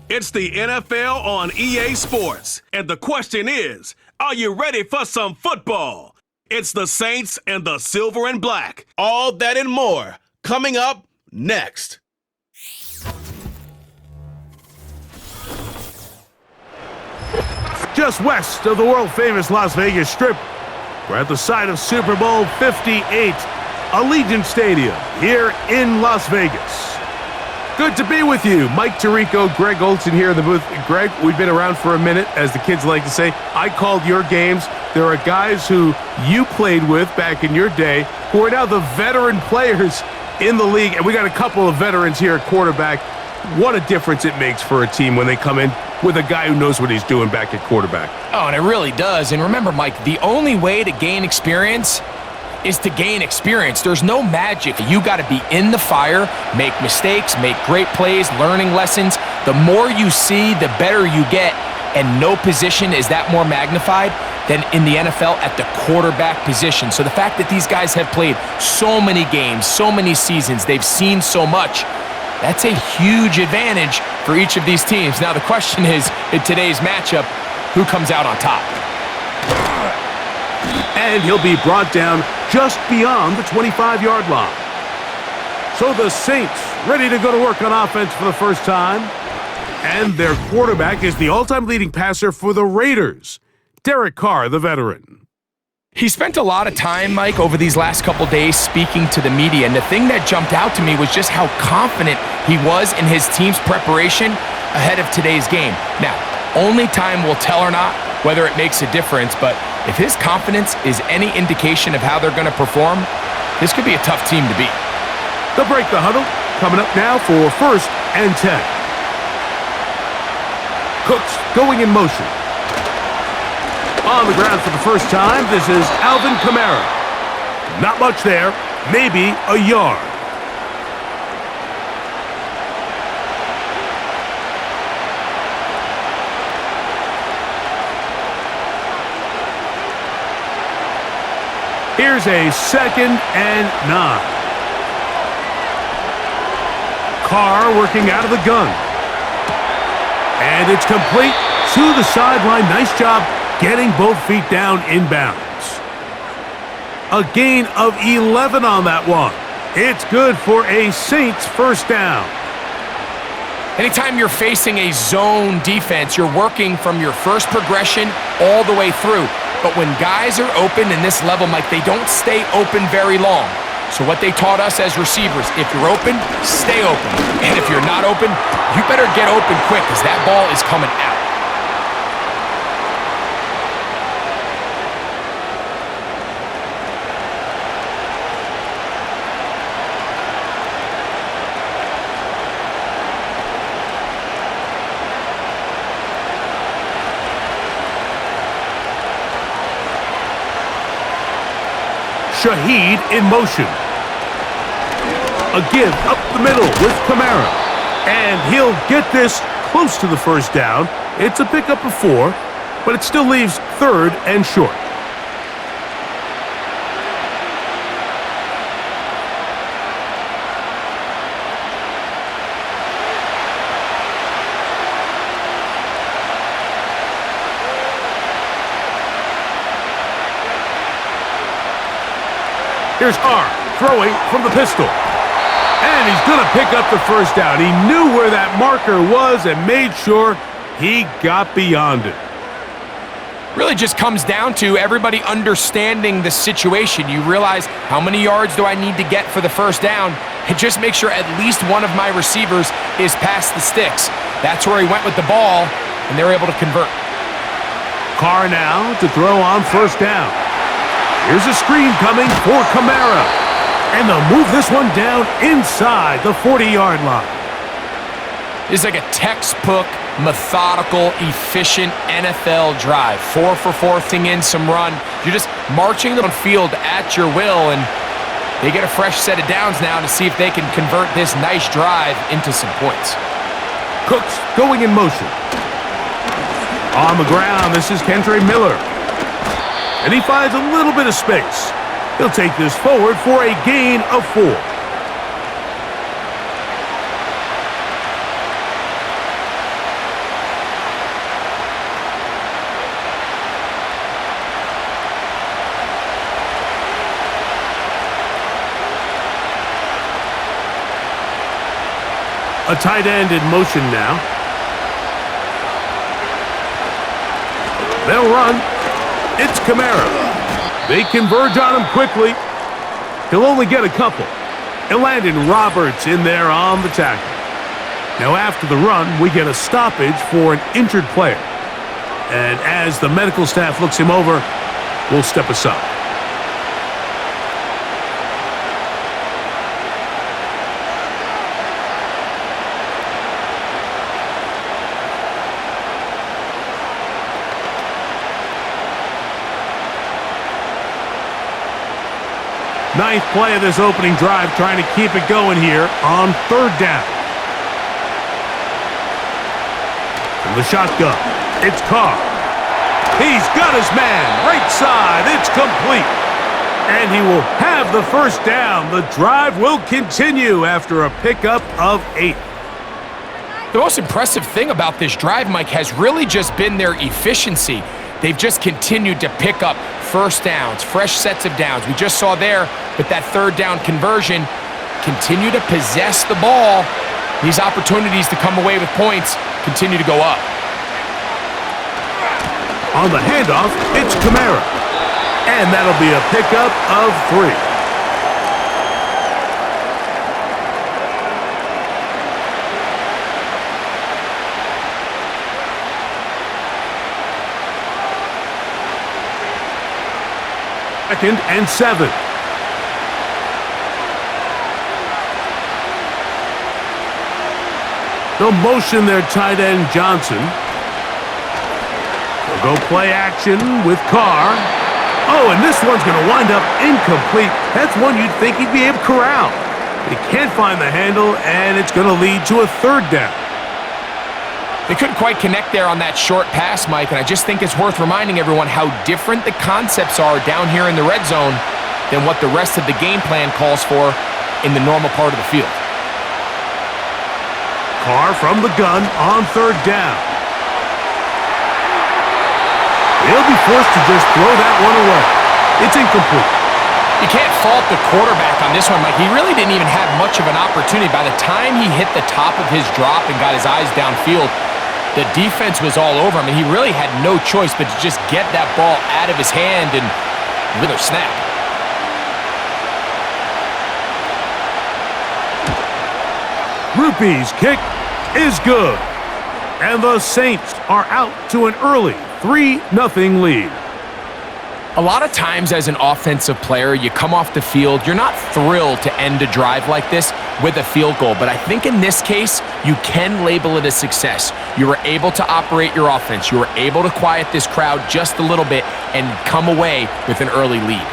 It's the NFL on EA Sports. And the question is, are you ready for some football? It's the Saints and the Silver and Black. All that and more coming up next. Just west of the world-famous Las Vegas Strip, we're at the site of Super Bowl 58, Allegiant Stadium here in Las Vegas. Good to be with you. Mike Tirico, Greg Olson here in the booth. Greg, we've been around for a minute, as the kids like to say. I called your games. There are guys who you played with back in your day who are now the veteran players in the league, and we got a couple of veterans here at quarterback. What a difference it makes for a team when they come in with a guy who knows what he's doing back at quarterback. Oh, and it really does. And remember, Mike, the only way to gain experience is to gain experience. There's no magic. You got to be in the fire, make mistakes, make great plays, learning lessons. The more you see, the better you get, and no position is that more magnified than in the NFL at the quarterback position. So the fact that these guys have played so many games, so many seasons, they've seen so much, that's a huge advantage for each of these teams. Now the question is, in today's matchup, who comes out on top? And he'll be brought down just beyond the 25-yard line. So the Saints ready to go to work on offense for the first time. And their quarterback is the all-time leading passer for the Raiders, Derek Carr, the veteran. He spent a lot of time, Mike, over these last couple days speaking to the media, and the thing that jumped out to me was just how confident he was in his team's preparation ahead of today's game. Now, only time will tell or not whether it makes a difference, but if his confidence is any indication of how they're going to perform, this could be a tough team to beat. They'll break the huddle, coming up now for 1st and 10. Cooks going in motion. On the ground for the first time, this is Alvin Kamara. Not much there, maybe a yard. Here's a 2nd and 9. Carr working out of the gun. And it's complete to the sideline. Nice job getting both feet down inbounds. A gain of 11 on that one. It's good for a Saints first down. Anytime you're facing a zone defense, you're working from your first progression all the way through. But when guys are open in this level, Mike, they don't stay open very long. So what they taught us as receivers, if you're open, stay open. And if you're not open, you better get open quick, because that ball is coming out. Shaheed in motion. A give up the middle with Kamara. And he'll get this close to the first down. It's a pickup of 4, but it still leaves 3rd and short. Here's Carr throwing from the pistol. And he's going to pick up the first down. He knew where that marker was and made sure he got beyond it. Really just comes down to everybody understanding the situation. You realize, how many yards do I need to get for the first down? And just make sure at least one of my receivers is past the sticks. That's where he went with the ball, and they're able to convert. Carr now to throw on first down. Here's a screen coming for Kamara. And they'll move this one down inside the 40-yard line. It's like a textbook, methodical, efficient NFL drive. 4 for 4, in some run. You're just marching them on field at your will, and they get a fresh set of downs now to see if they can convert this nice drive into some points. Cooks going in motion. On the ground, this is Kendre Miller. And he finds a little bit of space. He'll take this forward for a gain of 4. A tight end in motion now. They'll run. It's Kamara. They converge on him quickly. He'll only get a couple. And Landon Roberts in there on the tackle. Now after the run, we get a stoppage for an injured player. And as the medical staff looks him over, we'll step aside. Ninth play of this opening drive, trying to keep it going here on third down. From the shotgun, it's Carr. He's got his man, right side, it's complete. And he will have the first down. The drive will continue after a pickup of 8. The most impressive thing about this drive, Mike, has really just been their efficiency. They've just continued to pick up first downs, fresh sets of downs. We just saw there with that third down conversion, continue to possess the ball. These opportunities to come away with points continue to go up. On the handoff, it's Kamara. And that'll be a pickup of 3. Second and 7. They'll motion their tight end Johnson. They'll go play action with Carr. Oh, and this one's going to wind up incomplete. That's one you'd think he'd be able to corral. He can't find the handle, and it's going to lead to a third down. They couldn't quite connect there on that short pass, Mike, and I just think it's worth reminding everyone how different the concepts are down here in the red zone than what the rest of the game plan calls for in the normal part of the field. Carr from the gun on third down. He'll be forced to just throw that one away. It's incomplete. You can't fault the quarterback on this one, Mike. He really didn't even have much of an opportunity. By the time he hit the top of his drop and got his eyes downfield, the defense was all over him, and he really had no choice but to just get that ball out of his hand and with a snap. Rupee's kick is good. And the Saints are out to an early 3-0 lead. A lot of times as an offensive player, you come off the field, you're not thrilled to end a drive like this with a field goal, but I think in this case, you can label it a success. You were able to operate your offense. You were able to quiet this crowd just a little bit and come away with an early lead.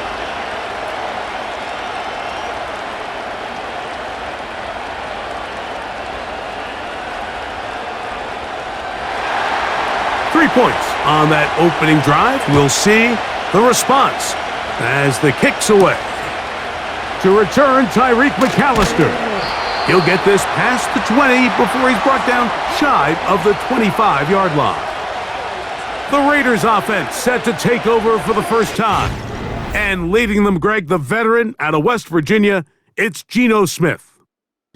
Points on that opening drive. We'll see the response as the kick's away. To return, Tyreek McAllister. He'll get this past the 20 before he's brought down shy of the 25-yard line. The Raiders offense set to take over for the first time. And leading them, Greg, the veteran out of West Virginia, it's Geno Smith.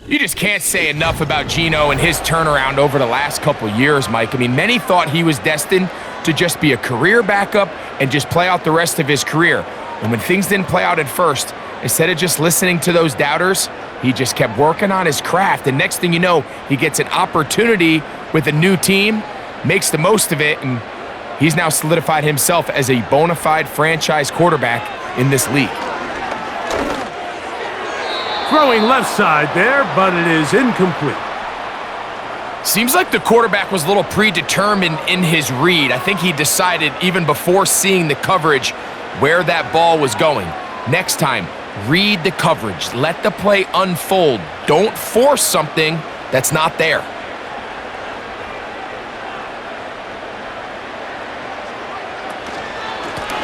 You just can't say enough about Geno and his turnaround over the last couple years, Mike. I mean, many thought he was destined to just be a career backup and just play out the rest of his career. And when things didn't play out at first, instead of just listening to those doubters, he just kept working on his craft. And next thing you know, he gets an opportunity with a new team, makes the most of it, and he's now solidified himself as a bona fide franchise quarterback in this league. Throwing left side there, but it is incomplete. Seems like the quarterback was a little predetermined in his read. I think he decided even before seeing the coverage where that ball was going. Next time, read the coverage. Let the play unfold. Don't force something that's not there.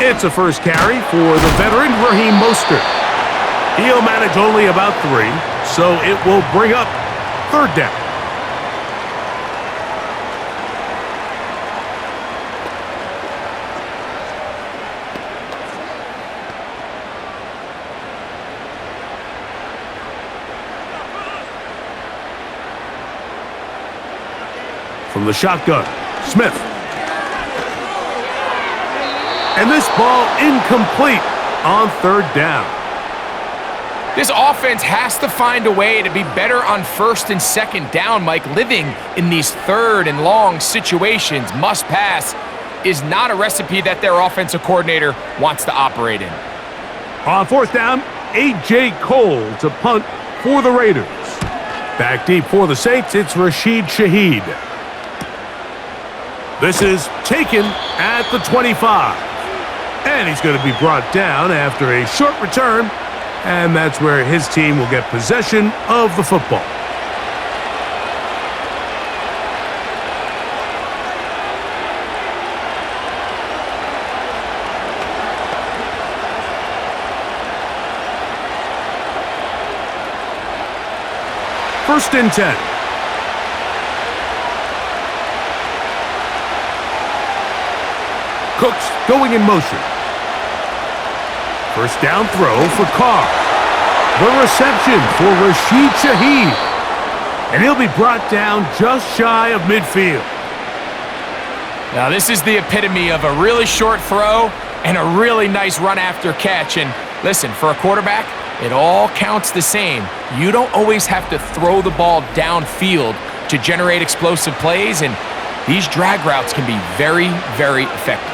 It's a first carry for the veteran Raheem Mostert. He'll manage only about 3, so it will bring up third down. from the shotgun. Smith. And this ball incomplete on third down. This offense has to find a way to be better on first and second down, Mike. Living in these third and long situations, must pass, is not a recipe that their offensive coordinator wants to operate in. On fourth down, A.J. Cole to punt for the Raiders. Back deep for the Saints, it's Rashid Shaheed. This is taken at the 25. And he's going to be brought down after a short return. And that's where his team will get possession of the football. First and 10. Cooks going in motion. First down throw for Carr. The reception for Rashid Shaheed. And he'll be brought down just shy of midfield. Now this is the epitome of a really short throw and a really nice run after catch. And listen, for a quarterback, it all counts the same. You don't always have to throw the ball downfield to generate explosive plays, and these drag routes can be very, very effective.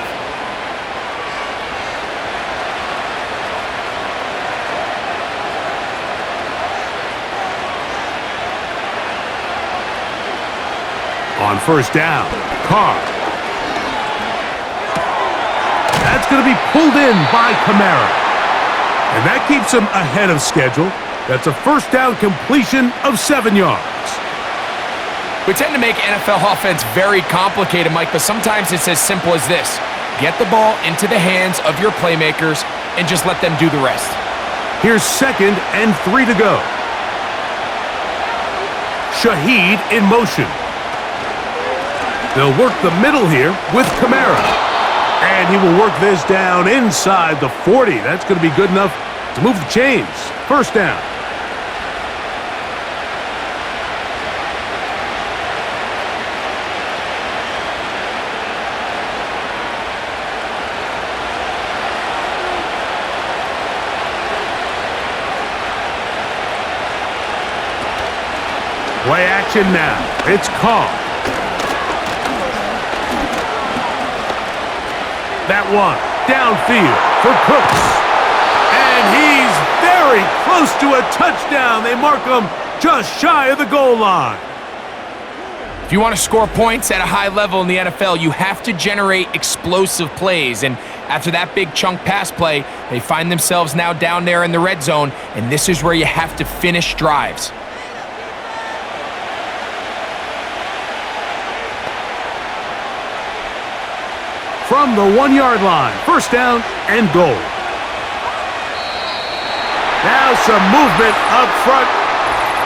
On first down, Carr. That's going to be pulled in by Kamara. And that keeps him ahead of schedule. That's a first down completion of 7 yards. We tend to make NFL offense very complicated, Mike, but sometimes it's as simple as this. Get the ball into the hands of your playmakers and just let them do the rest. Here's 2nd and 3 to go. Shaheed in motion. They'll work the middle here with Kamara. And he will work this down inside the 40. That's going to be good enough to move the chains. First down. Play action now. It's Carr. That one downfield for Cooks. And he's very close to a touchdown. They mark him just shy of the goal line. If you want to score points at a high level in the NFL, you have to generate explosive plays. And after that big chunk pass play, they find themselves now down there in the red zone. And this is where you have to finish drives. From the 1 yard line, first down and goal. Now some movement up front,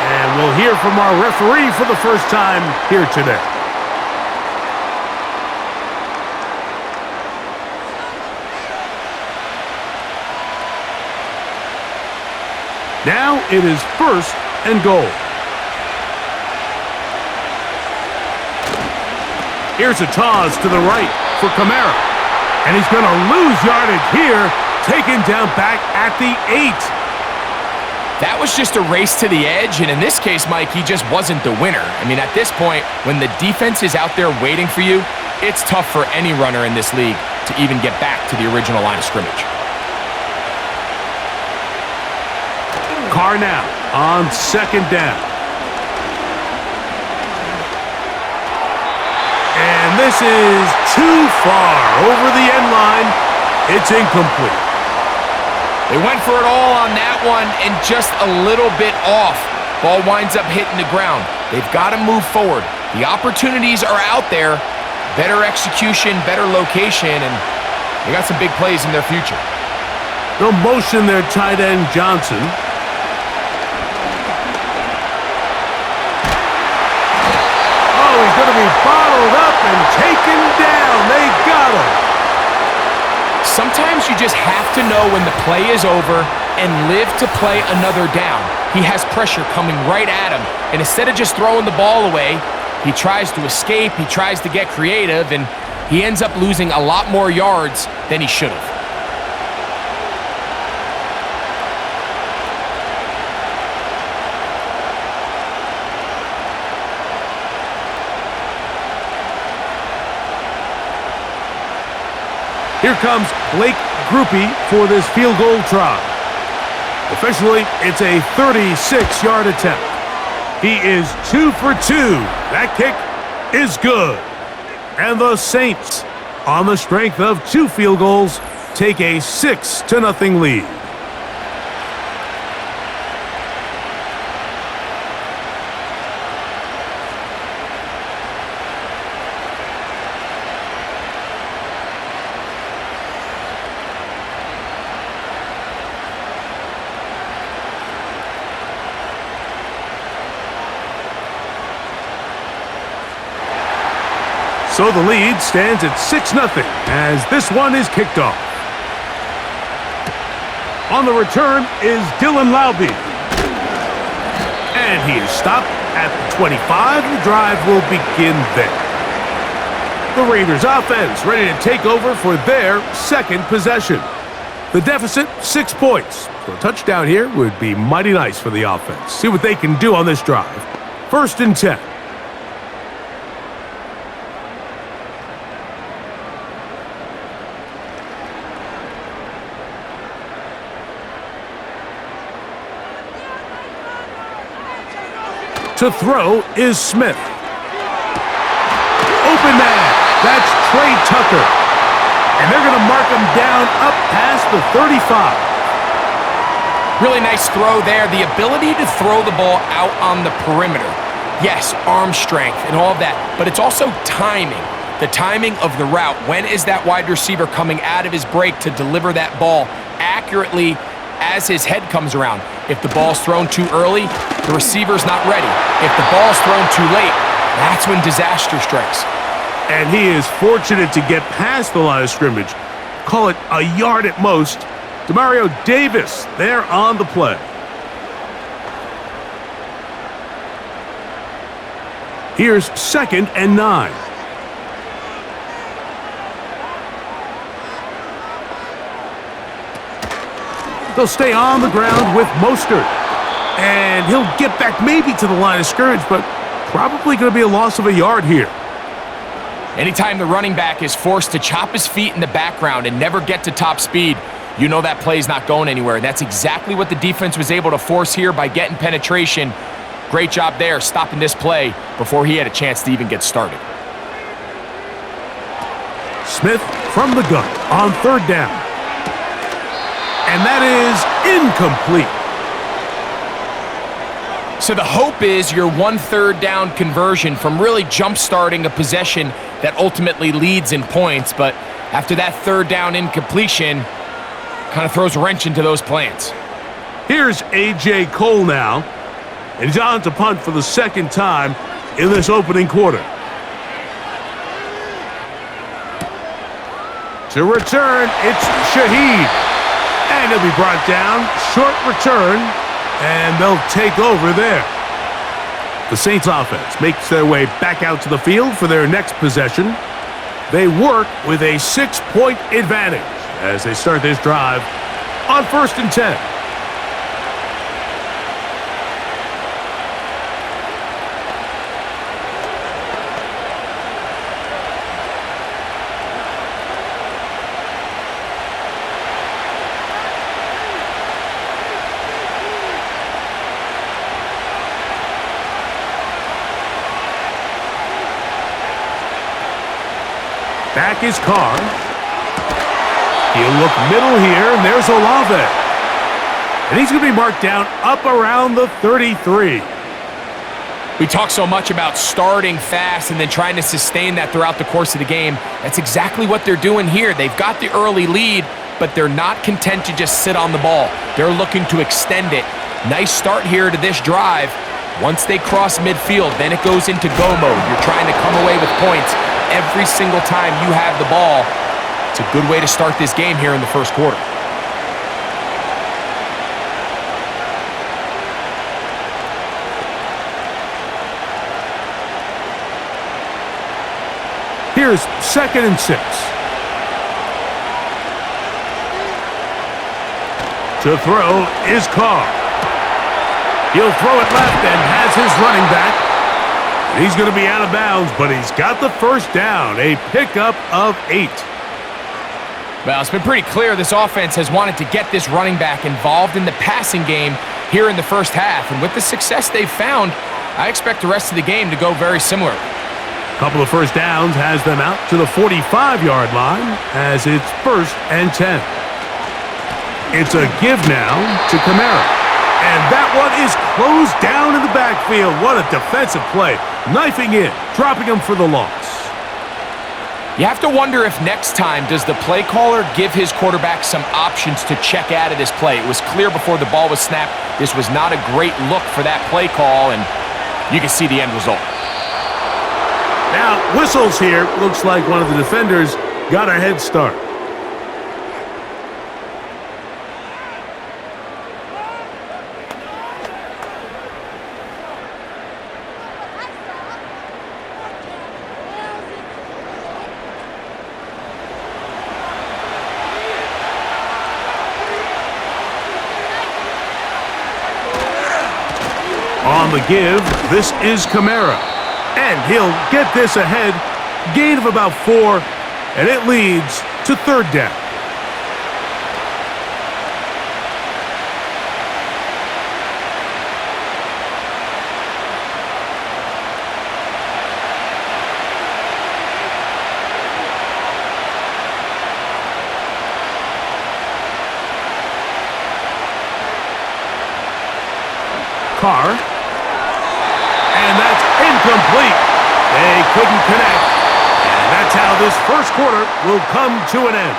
and we'll hear from our referee for the first time here today. Now it is first and goal. Here's a toss to the right for Kamara. And he's going to lose yardage here, taken down back at the 8. That was just a race to the edge, and in this case, Mike, he just wasn't the winner. I mean, at this point, when the defense is out there waiting for you, it's tough for any runner in this league to even get back to the original line of scrimmage. Carr now on second down. And this is too far over the end line. It's incomplete. They went for it all on that one and just a little bit off. Ball winds up hitting the ground. They've got to move forward. The opportunities are out there. Better execution, better location, and they got some big plays in their future. They'll motion their tight end Johnson. Oh, he's going to be bottled up and taken down. They got him. Sometimes you just have to know when the play is over and live to play another down. He has pressure coming right at him, and instead of just throwing the ball away, He tries to escape, he tries to get creative, and he ends up losing a lot more yards than he should have. Here comes Blake Groupie for this field goal try. Officially, it's a 36-yard attempt. He is 2 for 2. That kick is good. And the Saints, on the strength of 2 field goals, take a 6-0 lead. So the lead stands at 6-0 as this one is kicked off. On the return is Dylan Laube. And he is stopped at the 25. The drive will begin there. The Raiders offense ready to take over for their second possession. The deficit, 6 points. So a touchdown here would be mighty nice for the offense. See what they can do on this drive. 1st and 10. To throw is Smith. Open man. That's Trey Tucker. And they're going to mark him down up past the 35. Really nice throw there. The ability to throw the ball out on the perimeter. Yes, arm strength and all of that, but it's also timing. The timing of the route. When is that wide receiver coming out of his break to deliver that ball accurately as his head comes around? If the ball's thrown too early, the receiver's not ready. If the ball's thrown too late, that's when disaster strikes. And he is fortunate to get past the line of scrimmage. Call it a yard at most. Demario Davis there on the play. Here's 2nd and 9. They'll stay on the ground with Mostert. And he'll get back maybe to the line of scrimmage, but probably going to be a loss of a yard here. Anytime the running back is forced to chop his feet in the background and never get to top speed, you know that play's not going anywhere. That's exactly what the defense was able to force here by getting penetration. Great job there, stopping this play before he had a chance to even get started. Smith from the gun on 3rd down. And that is incomplete. So the hope is your 1/3 down conversion from really jump-starting a possession that ultimately leads in points, but after that 3rd down incompletion, kind of throws a wrench into those plans. Here's A.J. Cole now, and he's on to punt for the 2nd time in this opening quarter. To return, it's Shaheed. And he'll be brought down, short return, and they'll take over there. The Saints offense makes their way back out to the field for their next possession. They work with a 6-point advantage as they start this drive on 1st and 10. Back is Carr. He'll look middle here, and there's Olave. And he's going to be marked down up around the 33. We talk so much about starting fast and then trying to sustain that throughout the course of the game. That's exactly what they're doing here. They've got the early lead, but they're not content to just sit on the ball. They're looking to extend it. Nice start here to this drive. Once they cross midfield, then it goes into go mode. You're trying to come away with points every single time you have the ball. It's a good way to start this game here in the 1st quarter. crisp 2nd and 6. To throw is Carr. He'll throw it left and has his running back. He's going to be out of bounds, but he's got the first down, a pickup of 8. Well, it's been pretty clear this offense has wanted to get this running back involved in the passing game here in the first half. And with the success they've found, I expect the rest of the game to go very similar. Couple of first downs has them out to the 45-yard line as it's 1st and 10. It's a give now to Kamara. And that one is closed down in the backfield. What a defensive play. Knifing in, dropping him for the loss. You have to wonder if next time does the play caller give his quarterback some options to check out of this play. It was clear before the ball was snapped this was not a great look for that play call, and you can see the end result. Now, whistles here. Looks like one of the defenders got a head start. On the give, this is Kamara. And he'll get this ahead. Gain of about 4, and it leads to 3rd down. Carr. And that's incomplete. They couldn't connect. And that's how this first quarter will come to an end.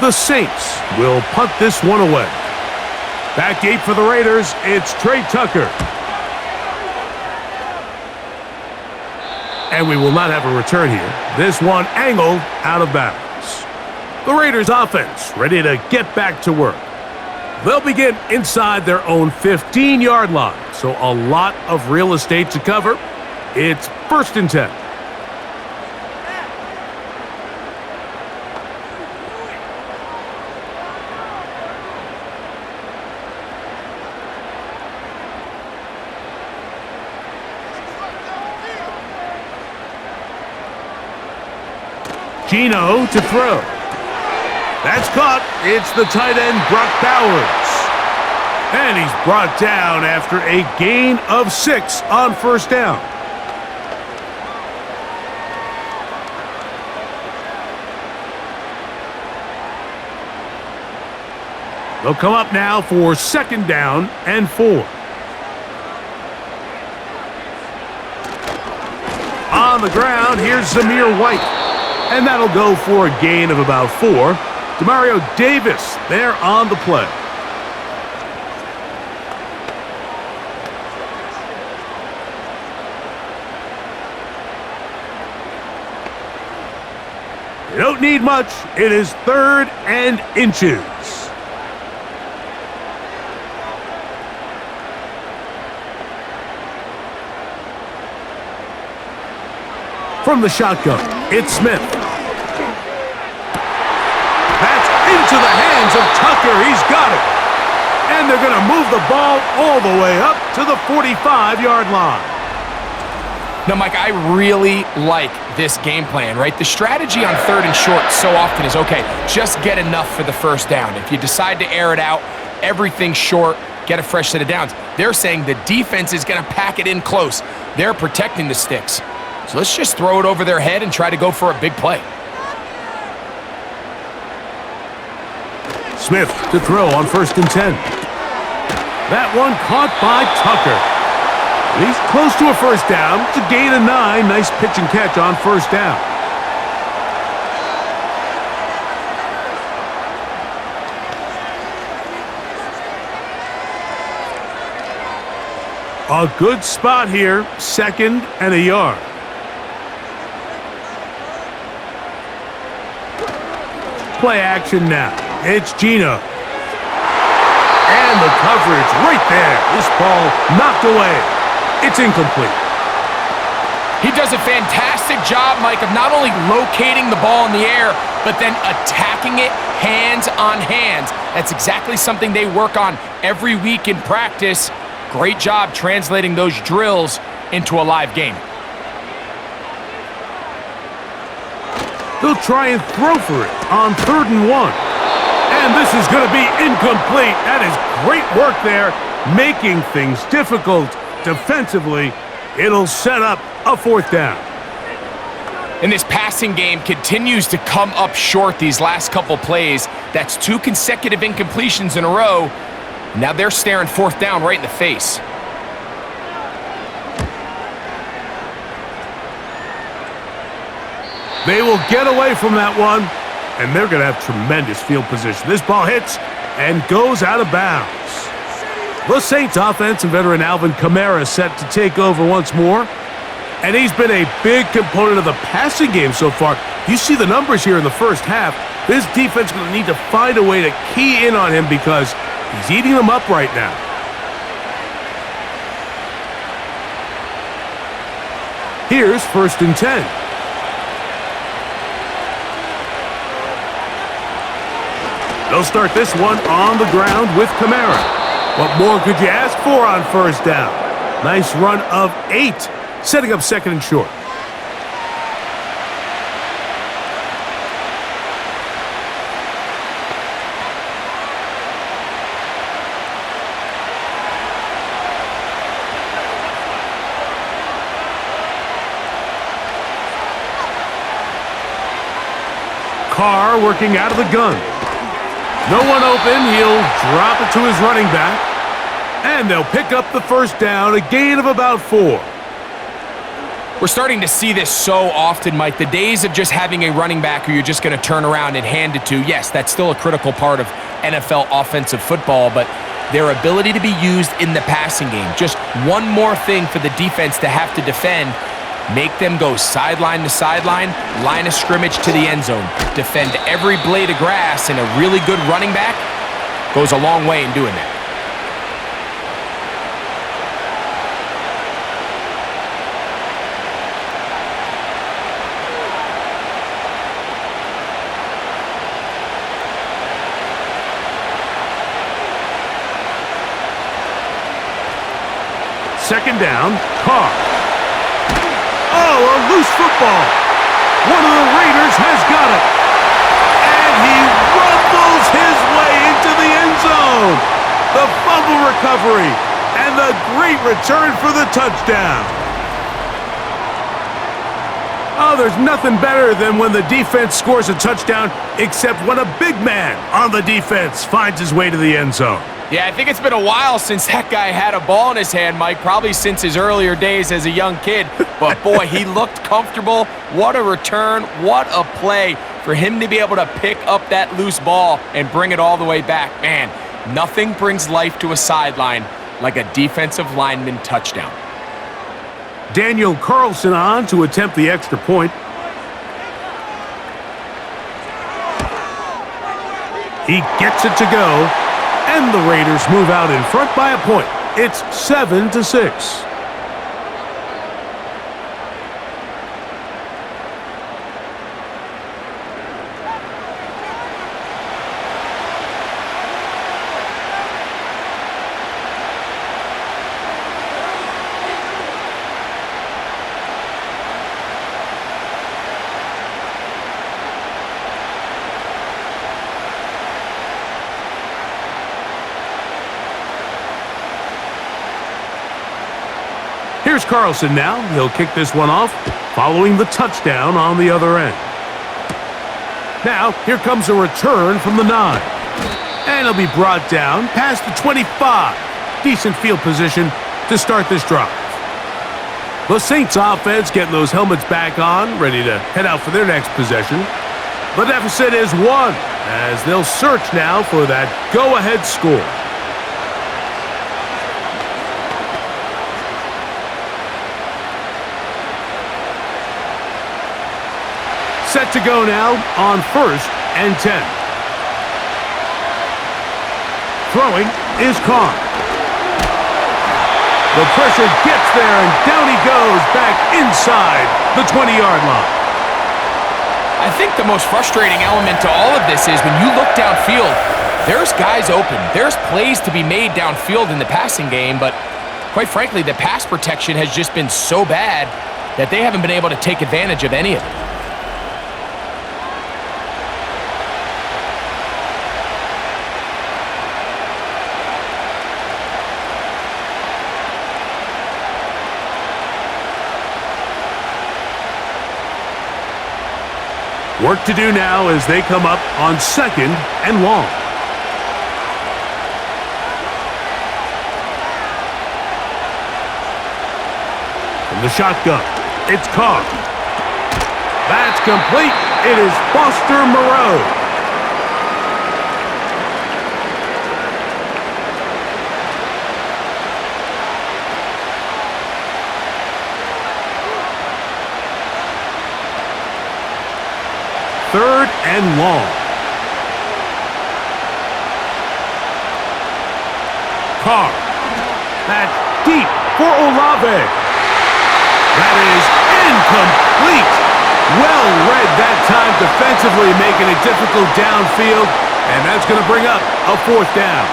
The Saints will punt this one away. Back deep for the Raiders, it's Trey Tucker. And we will not have a return here. This one angled out of bounds. The Raiders offense ready to get back to work. They'll begin inside their own 15-yard line, so a lot of real estate to cover. It's 1st and 10. Gino to throw. That's caught. It's the tight end, Brock Bowers. And he's brought down after a gain of 6 on 1st down. They'll come up now for 2nd down and 4. On the ground, here's Zamir White. And that'll go for a gain of about 4. Demario Davis there on the play. They don't need much. It is 3rd and inches. From the shotgun, it's Smith. That's into the hands of Tucker. He's got it. And they're going to move the ball all the way up to the 45-yard line. Now, Mike, I really like this game plan, right? The strategy on 3rd and short so often is, okay, just get enough for the 1st down. If you decide to air it out, everything short, get a fresh set of downs. They're saying the defense is going to pack it in close. They're protecting the sticks. So let's just throw it over their head and try to go for a big play. Smith to throw on 1st and 10. That one caught by Tucker. He's close to a 1st down. It's a gain of 9. Nice pitch and catch on 1st down. A good spot here, 2nd and a yard. Play action now. It's Gino. And the coverage right there. This ball knocked away. It's incomplete. He does a fantastic job, Mike, of not only locating the ball in the air, but then attacking it hands on hands. That's exactly something they work on every week in practice. Great job translating those drills into a live game. They'll try and throw for it on 3rd and 1. And this is going to be incomplete. That is great work there, making things difficult defensively. It'll set up a 4th down. And this passing game continues to come up short these last couple plays. That's 2 consecutive incompletions in a row. Now they're staring 4th down right in the face. They will get away from that one, and they're going to have tremendous field position. This ball hits and goes out of bounds. The Saints offense and veteran Alvin Kamara set to take over once more. And he's been a big component of the passing game so far. You see the numbers here in the first half. This defense is going to need to find a way to key in on him because he's eating them up right now. Here's 1st and 10. They'll start this one on the ground with Kamara. What more could you ask for on 1st down? Nice run of 8, setting up 2nd and short. Carr working out of the gun. No one open. He'll drop it to his running back. And they'll pick up the 1st down, a gain of about 4. We're starting to see this so often, Mike. The days of just having a running back who you're just going to turn around and hand it to, yes, that's still a critical part of NFL offensive football, but their ability to be used in the passing game, just one more thing for the defense to have to defend, make them go sideline to sideline, line of scrimmage to the end zone, defend every blade of grass, and a really good running back goes a long way in doing that. Second down, Carr. Oh, a loose football. One of the Raiders has got it. And he rumbles his way into the end zone. The fumble recovery and the great return for the touchdown. Oh, there's nothing better than when the defense scores a touchdown, except when a big man on the defense finds his way to the end zone. Yeah, I think it's been a while since that guy had a ball in his hand, Mike, probably since his earlier days as a young kid. But, boy, he looked comfortable. What a return. What a play for him to be able to pick up that loose ball and bring it all the way back. Man, nothing brings life to a sideline like a defensive lineman touchdown. Daniel Carlson on to attempt the extra point. He gets it to go. And the Raiders move out in front by a point. It's 7-6. Here's Carlson now. He'll kick this one off, following the touchdown on the other end. Now, here comes a return from the 9. And he'll be brought down past the 25. Decent field position to start this drive. The Saints offense getting those helmets back on, ready to head out for their next possession. The deficit is 1, as they'll search now for that go-ahead score. Set to go now on 1st and 10. Throwing is Carr. The pressure gets there, and down he goes back inside the 20-yard line. I think the most frustrating element to all of this is when you look downfield, there's guys open. There's plays to be made downfield in the passing game, but quite frankly, the pass protection has just been so bad that they haven't been able to take advantage of any of it. Work to do now as they come up on 2nd and long. From the shotgun, it's Carr. That's complete. It is Foster Moreau. Third and long. Carr. That's deep for Olave. That is incomplete. Well read that time defensively, making it difficult downfield, and that's going to bring up a 4th down.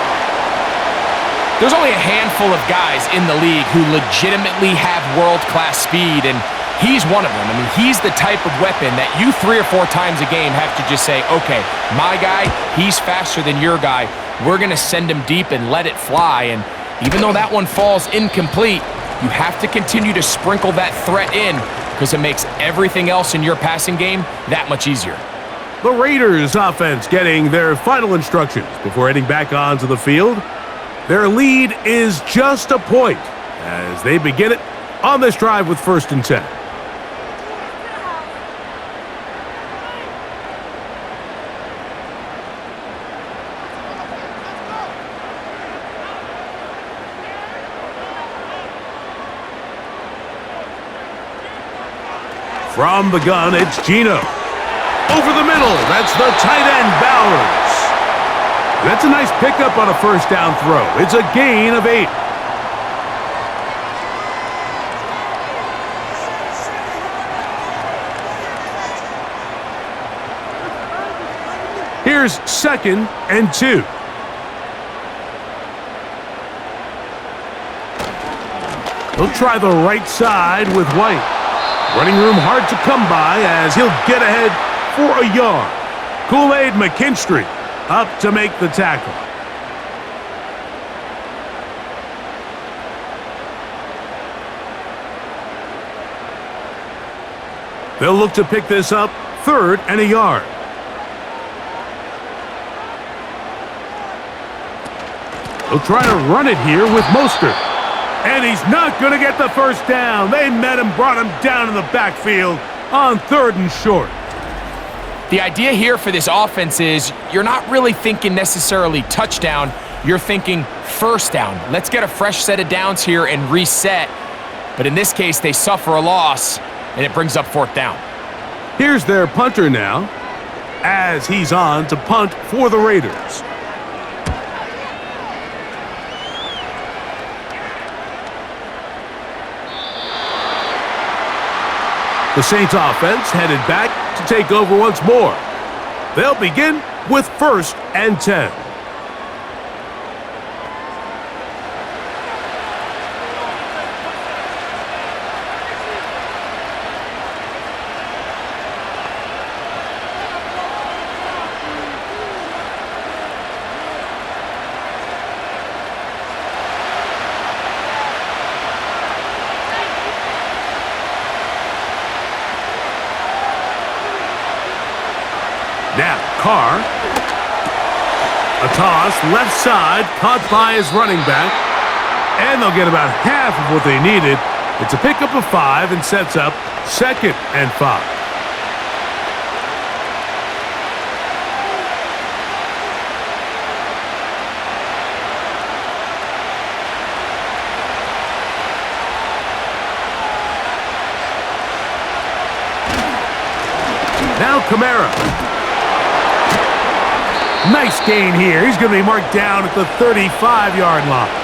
There's only a handful of guys in the league who legitimately have world-class speed, and he's one of them. I mean, he's the type of weapon that you 3 or 4 times a game have to just say, okay, my guy, he's faster than your guy. We're going to send him deep and let it fly. And even though that one falls incomplete, you have to continue to sprinkle that threat in because it makes everything else in your passing game that much easier. The Raiders offense getting their final instructions before heading back onto the field. Their lead is just a point as they begin it on this drive with 1st and 10. From the gun, it's Geno. Over the middle, that's the tight end, Bowers. That's a nice pickup on a 1st down throw. It's a gain of 8. Here's 2nd and 2. He'll try the right side with White. Running room hard to come by as he'll get ahead for a yard. Kool-Aid McKinstry up to make the tackle. They'll look to pick this up 3rd and a yard. They'll try to run it here with Mostert. And he's not going to get the 1st down. They met him, brought him down in the backfield on 3rd and short. The idea here for this offense is you're not really thinking necessarily touchdown. You're thinking 1st down. Let's get a fresh set of downs here and reset. But in this case, they suffer a loss, and it brings up 4th down. Here's their punter now as he's on to punt for the Raiders. The Saints offense headed back to take over once more. They'll begin with 1st and 10. Now, Carr. A toss, left side, caught by his running back. And they'll get about half of what they needed. It's a pickup of 5 and sets up 2nd and 5. Now Kamara. Nice gain here. He's going to be marked down at the 35-yard line.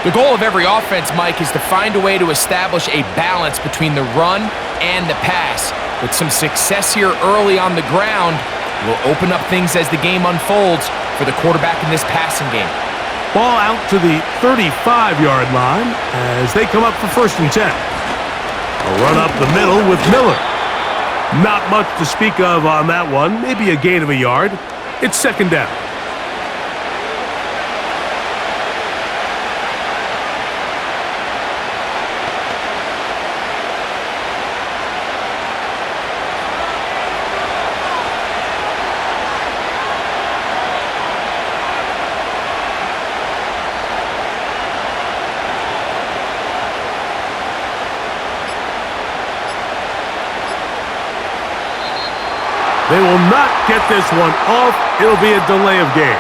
The goal of every offense, Mike, is to find a way to establish a balance between the run and the pass. With some success here early on the ground, will open up things as the game unfolds for the quarterback in this passing game. Ball out to the 35-yard line as they come up for 1st and 10. A run up the middle with Miller. Not much to speak of on that one. Maybe a gain of a yard. It's 2nd down. They will not get this one off. It'll be a delay of game.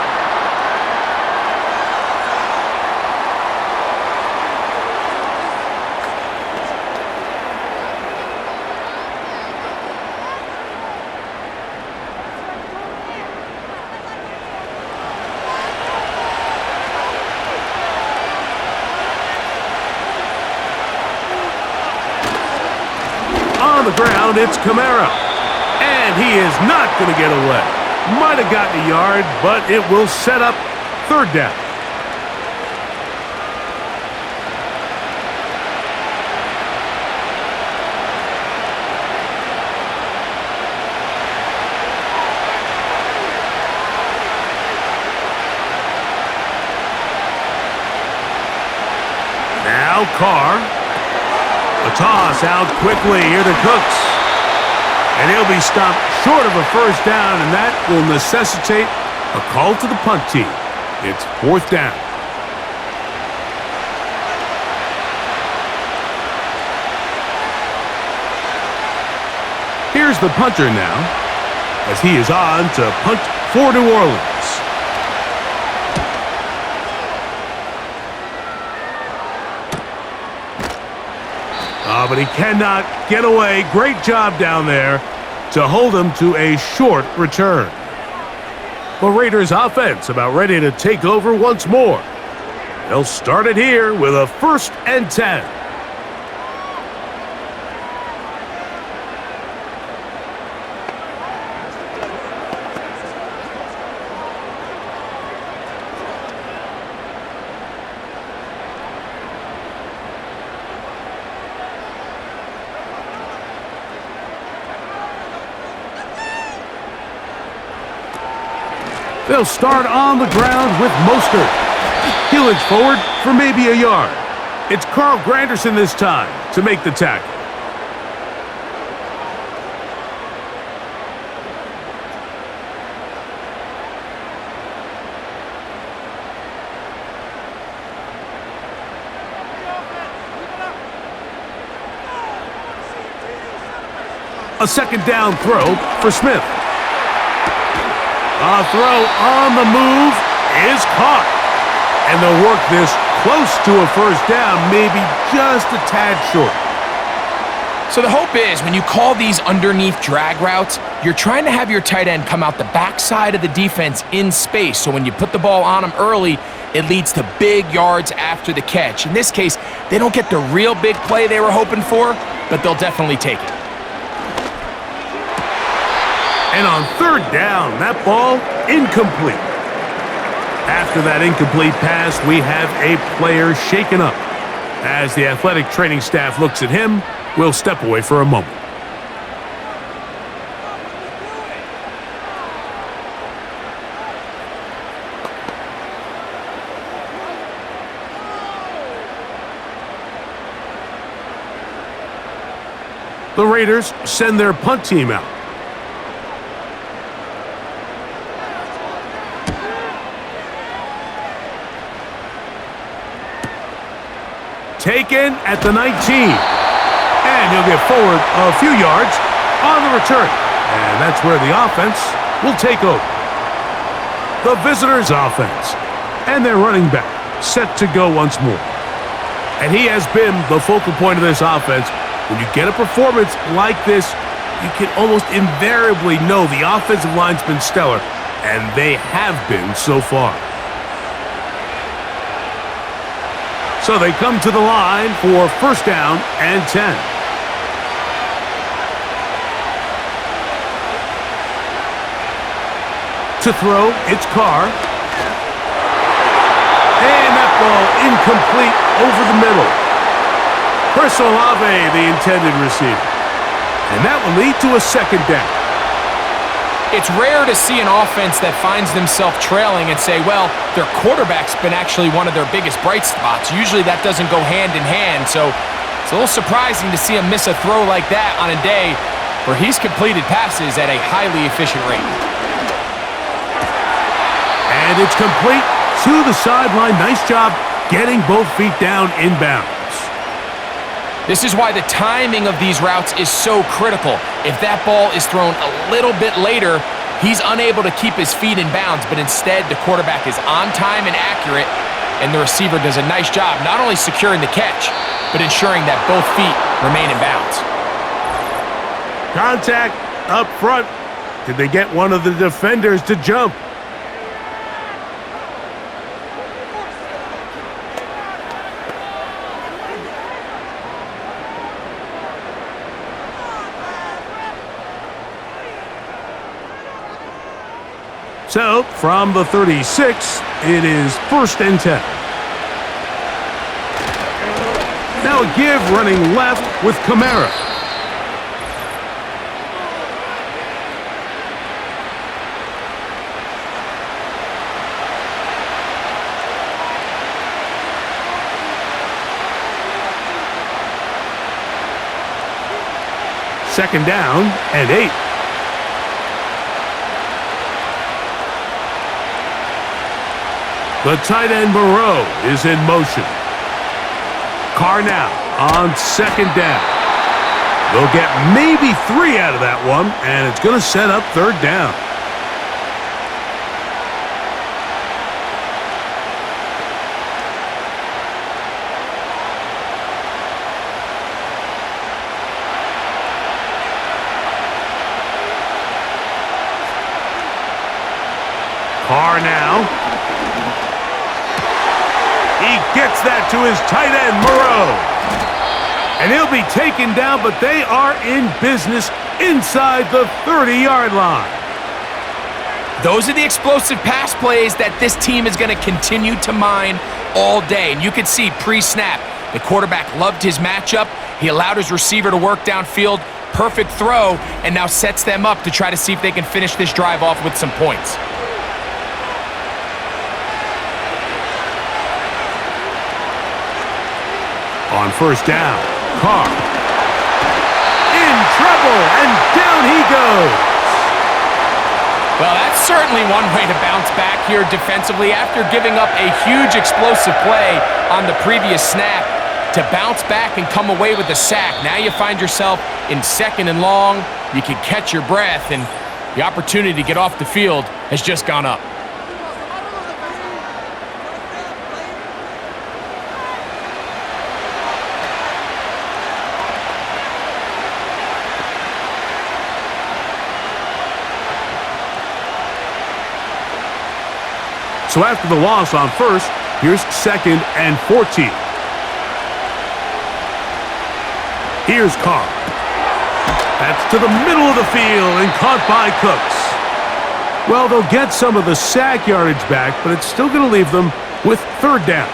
On the ground, it's Kamara. And he is not going to get away. Might have gotten a yard, but it will set up 3rd down. Now Carr. A toss out quickly here to Cooks. And he'll be stopped short of a 1st down, and that will necessitate a call to the punt team. It's 4th down. Here's the punter now, as he is on to punt for New Orleans. But he cannot get away. Great job down there to hold him to a short return. The Raiders offense about ready to take over once more. They'll start it here with a 1st and 10. They'll start on the ground with Mostert. He'll inch forward for maybe a yard. It's Carl Granderson this time to make the tackle. A 2nd down throw for Smith. A throw on the move is caught. And they'll work this close to a 1st down, maybe just a tad short. So the hope is when you call these underneath drag routes, you're trying to have your tight end come out the backside of the defense in space. So when you put the ball on him early, it leads to big yards after the catch. In this case, they don't get the real big play they were hoping for, but they'll definitely take it. And on 3rd down, that ball incomplete. After that incomplete pass, we have a player shaken up. As the athletic training staff looks at him, we'll step away for a moment. The Raiders send their punt team out. Taken at the 19. And he'll get forward a few yards on the return. And that's where the offense will take over. The visitors' offense. And their running back set to go once more. And he has been the focal point of this offense. When you get a performance like this, you can almost invariably know the offensive line's been stellar, and they have been so far. So they come to the line for first down and 10. To throw, it's Carr. And that ball incomplete over the middle. Chris Olave, the intended receiver. And that will lead to a second down. It's rare to see an offense that finds themselves trailing and say, well, their quarterback's been actually one of their biggest bright spots. Usually that doesn't go hand in hand, so it's a little surprising to see him miss a throw like that on a day where he's completed passes at a highly efficient rate. And it's complete to the sideline. Nice job getting both feet down inbounds. This is why the timing of these routes is so critical. If that ball is thrown a little bit later, he's unable to keep his feet in bounds, but instead the quarterback is on time and accurate, and the receiver does a nice job not only securing the catch, but ensuring that both feet remain in bounds. Contact up front. Did they get one of the defenders to jump? So, from the 36, it is first and 10. Now a give running left with Kamara. Second down and 8. The tight end Moreau is in motion. Carr now on second down. They'll get maybe 3 out of that one, and it's going to set up third down. Carr now. He gets that to his tight end, Moreau. And he'll be taken down, but they are in business inside the 30-yard line. Those are the explosive pass plays that this team is going to continue to mine all day. And you can see pre-snap, the quarterback loved his matchup. He allowed his receiver to work downfield. Perfect throw, and now sets them up to try to see if they can finish this drive off with some points. On first down, Carr in trouble, and down he goes. Well, that's certainly one way to bounce back here defensively after giving up a huge explosive play on the previous snap. To bounce back and come away with a sack. Now you find yourself in second and long. You can catch your breath, and the opportunity to get off the field has just gone up. So after the loss on first, here's second and 14. Here's Carr. That's to the middle of the field and caught by Cooks. Well, they'll get some of the sack yardage back, but it's still going to leave them with third down.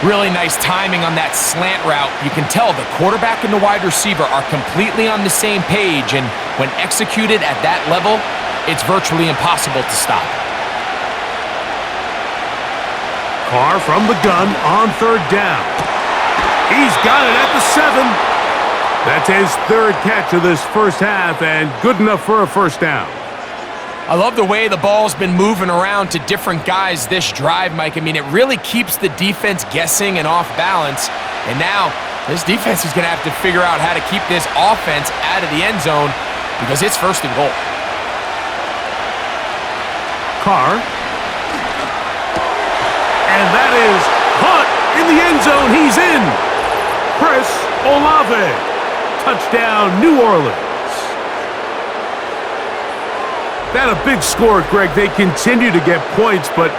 Really nice timing on that slant route. You can tell the quarterback and the wide receiver are completely on the same page, and when executed at that level, it's virtually impossible to stop. Carr from the gun on third down. He's got it at the 7. That's his third catch of this first half, and good enough for a first down. I love the way the ball's been moving around to different guys this drive, Mike. I mean, it really keeps the defense guessing and off balance. And now, this defense is going to have to figure out how to keep this offense out of the end zone because it's first and goal. Carr. And that is caught in the end zone. He's in. Chris Olave. Touchdown, New Orleans. That a big score, Greg. They continue to get points, but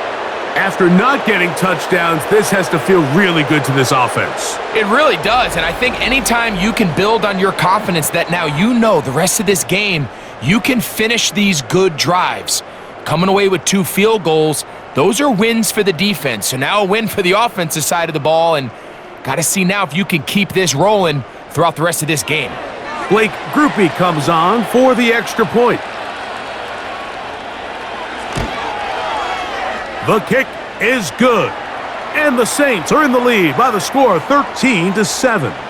after not getting touchdowns, this has to feel really good to this offense. It really does, and I think anytime you can build on your confidence that now you know the rest of this game, you can finish these good drives. Coming away with 2 field goals, those are wins for the defense. So now a win for the offensive side of the ball, and got to see now if you can keep this rolling throughout the rest of this game. Blake Groupie comes on for the extra point. The kick is good. And the Saints are in the lead by the score 13-7.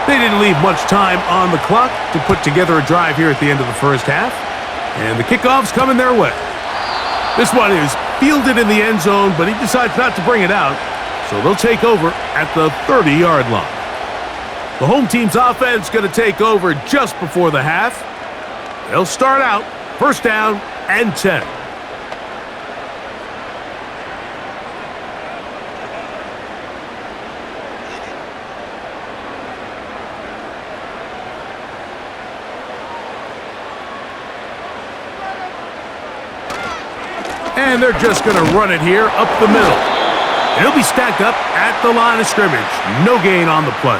They didn't leave much time on the clock to put together a drive here at the end of the first half. And the kickoff's coming their way. This one is fielded in the end zone, but he decides not to bring it out. So they'll take over at the 30-yard line. The home team's offense going to take over just before the half. They'll start out first down and 10. And they're just going to run it here up the middle. It'll be stacked up at the line of scrimmage. No gain on the play.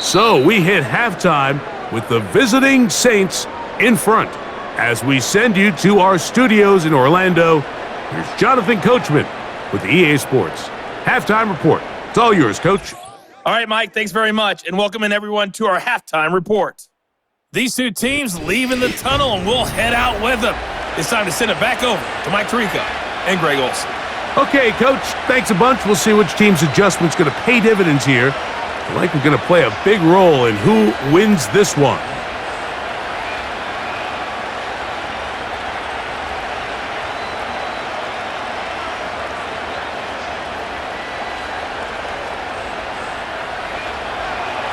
So we hit halftime with the visiting Saints in front. As we send you to our studios in Orlando, here's Jonathan Coachman with the EA Sports Halftime Report. It's all yours, Coach. All right, Mike, thanks very much, and welcoming everyone to our halftime report. These 2 teams leaving the tunnel, and we'll head out with them. It's time to send it back over to Mike Tirico and Greg Olson. Okay, Coach, thanks a bunch. We'll see which team's adjustment's going to pay dividends here. I like we're going to play a big role in who wins this one.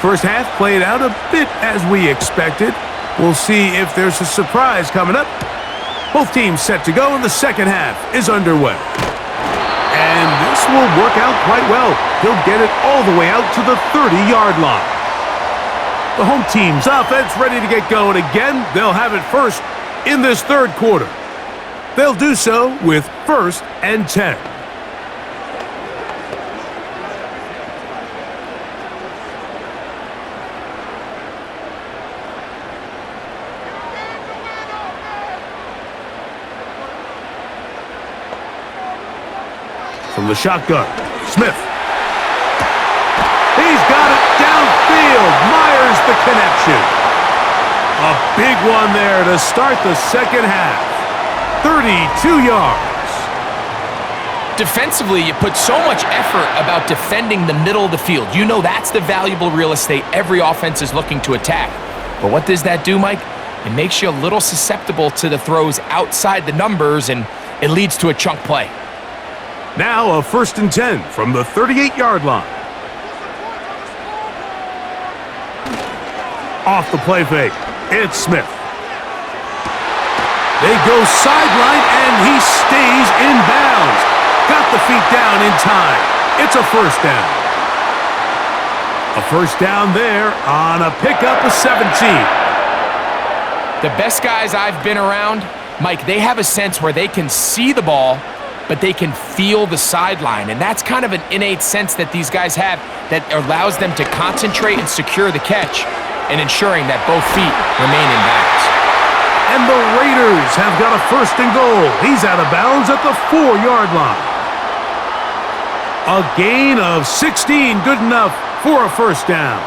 First half played out a bit as we expected. We'll see if there's a surprise coming up. Both teams set to go, and the second half is underway. And this will work out quite well. He'll get it all the way out to the 30-yard line. The home team's offense ready to get going again. They'll have it first in this third quarter. They'll do so with first and 10. From the shotgun, Smith. He's got it downfield. Myers the connection. A big one there to start the second half. 32 yards. Defensively, you put so much effort about defending the middle of the field. You know that's the valuable real estate every offense is looking to attack. But what does that do, Mike? It makes you a little susceptible to the throws outside the numbers, and it leads to a chunk play. Now a first and 10 from the 38-yard line. Off the play fake, it's Smith. They go sideline, and he stays in bounds. Got the feet down in time. It's a first down. A first down there on a pickup of 17. The best guys I've been around, Mike, they have a sense where they can see the ball, but they can feel the sideline. And that's kind of an innate sense that these guys have that allows them to concentrate and secure the catch and ensuring that both feet remain in bounds. And the Raiders have got a first and goal. He's out of bounds at the 4-yard line. A gain of 16, good enough for a first down.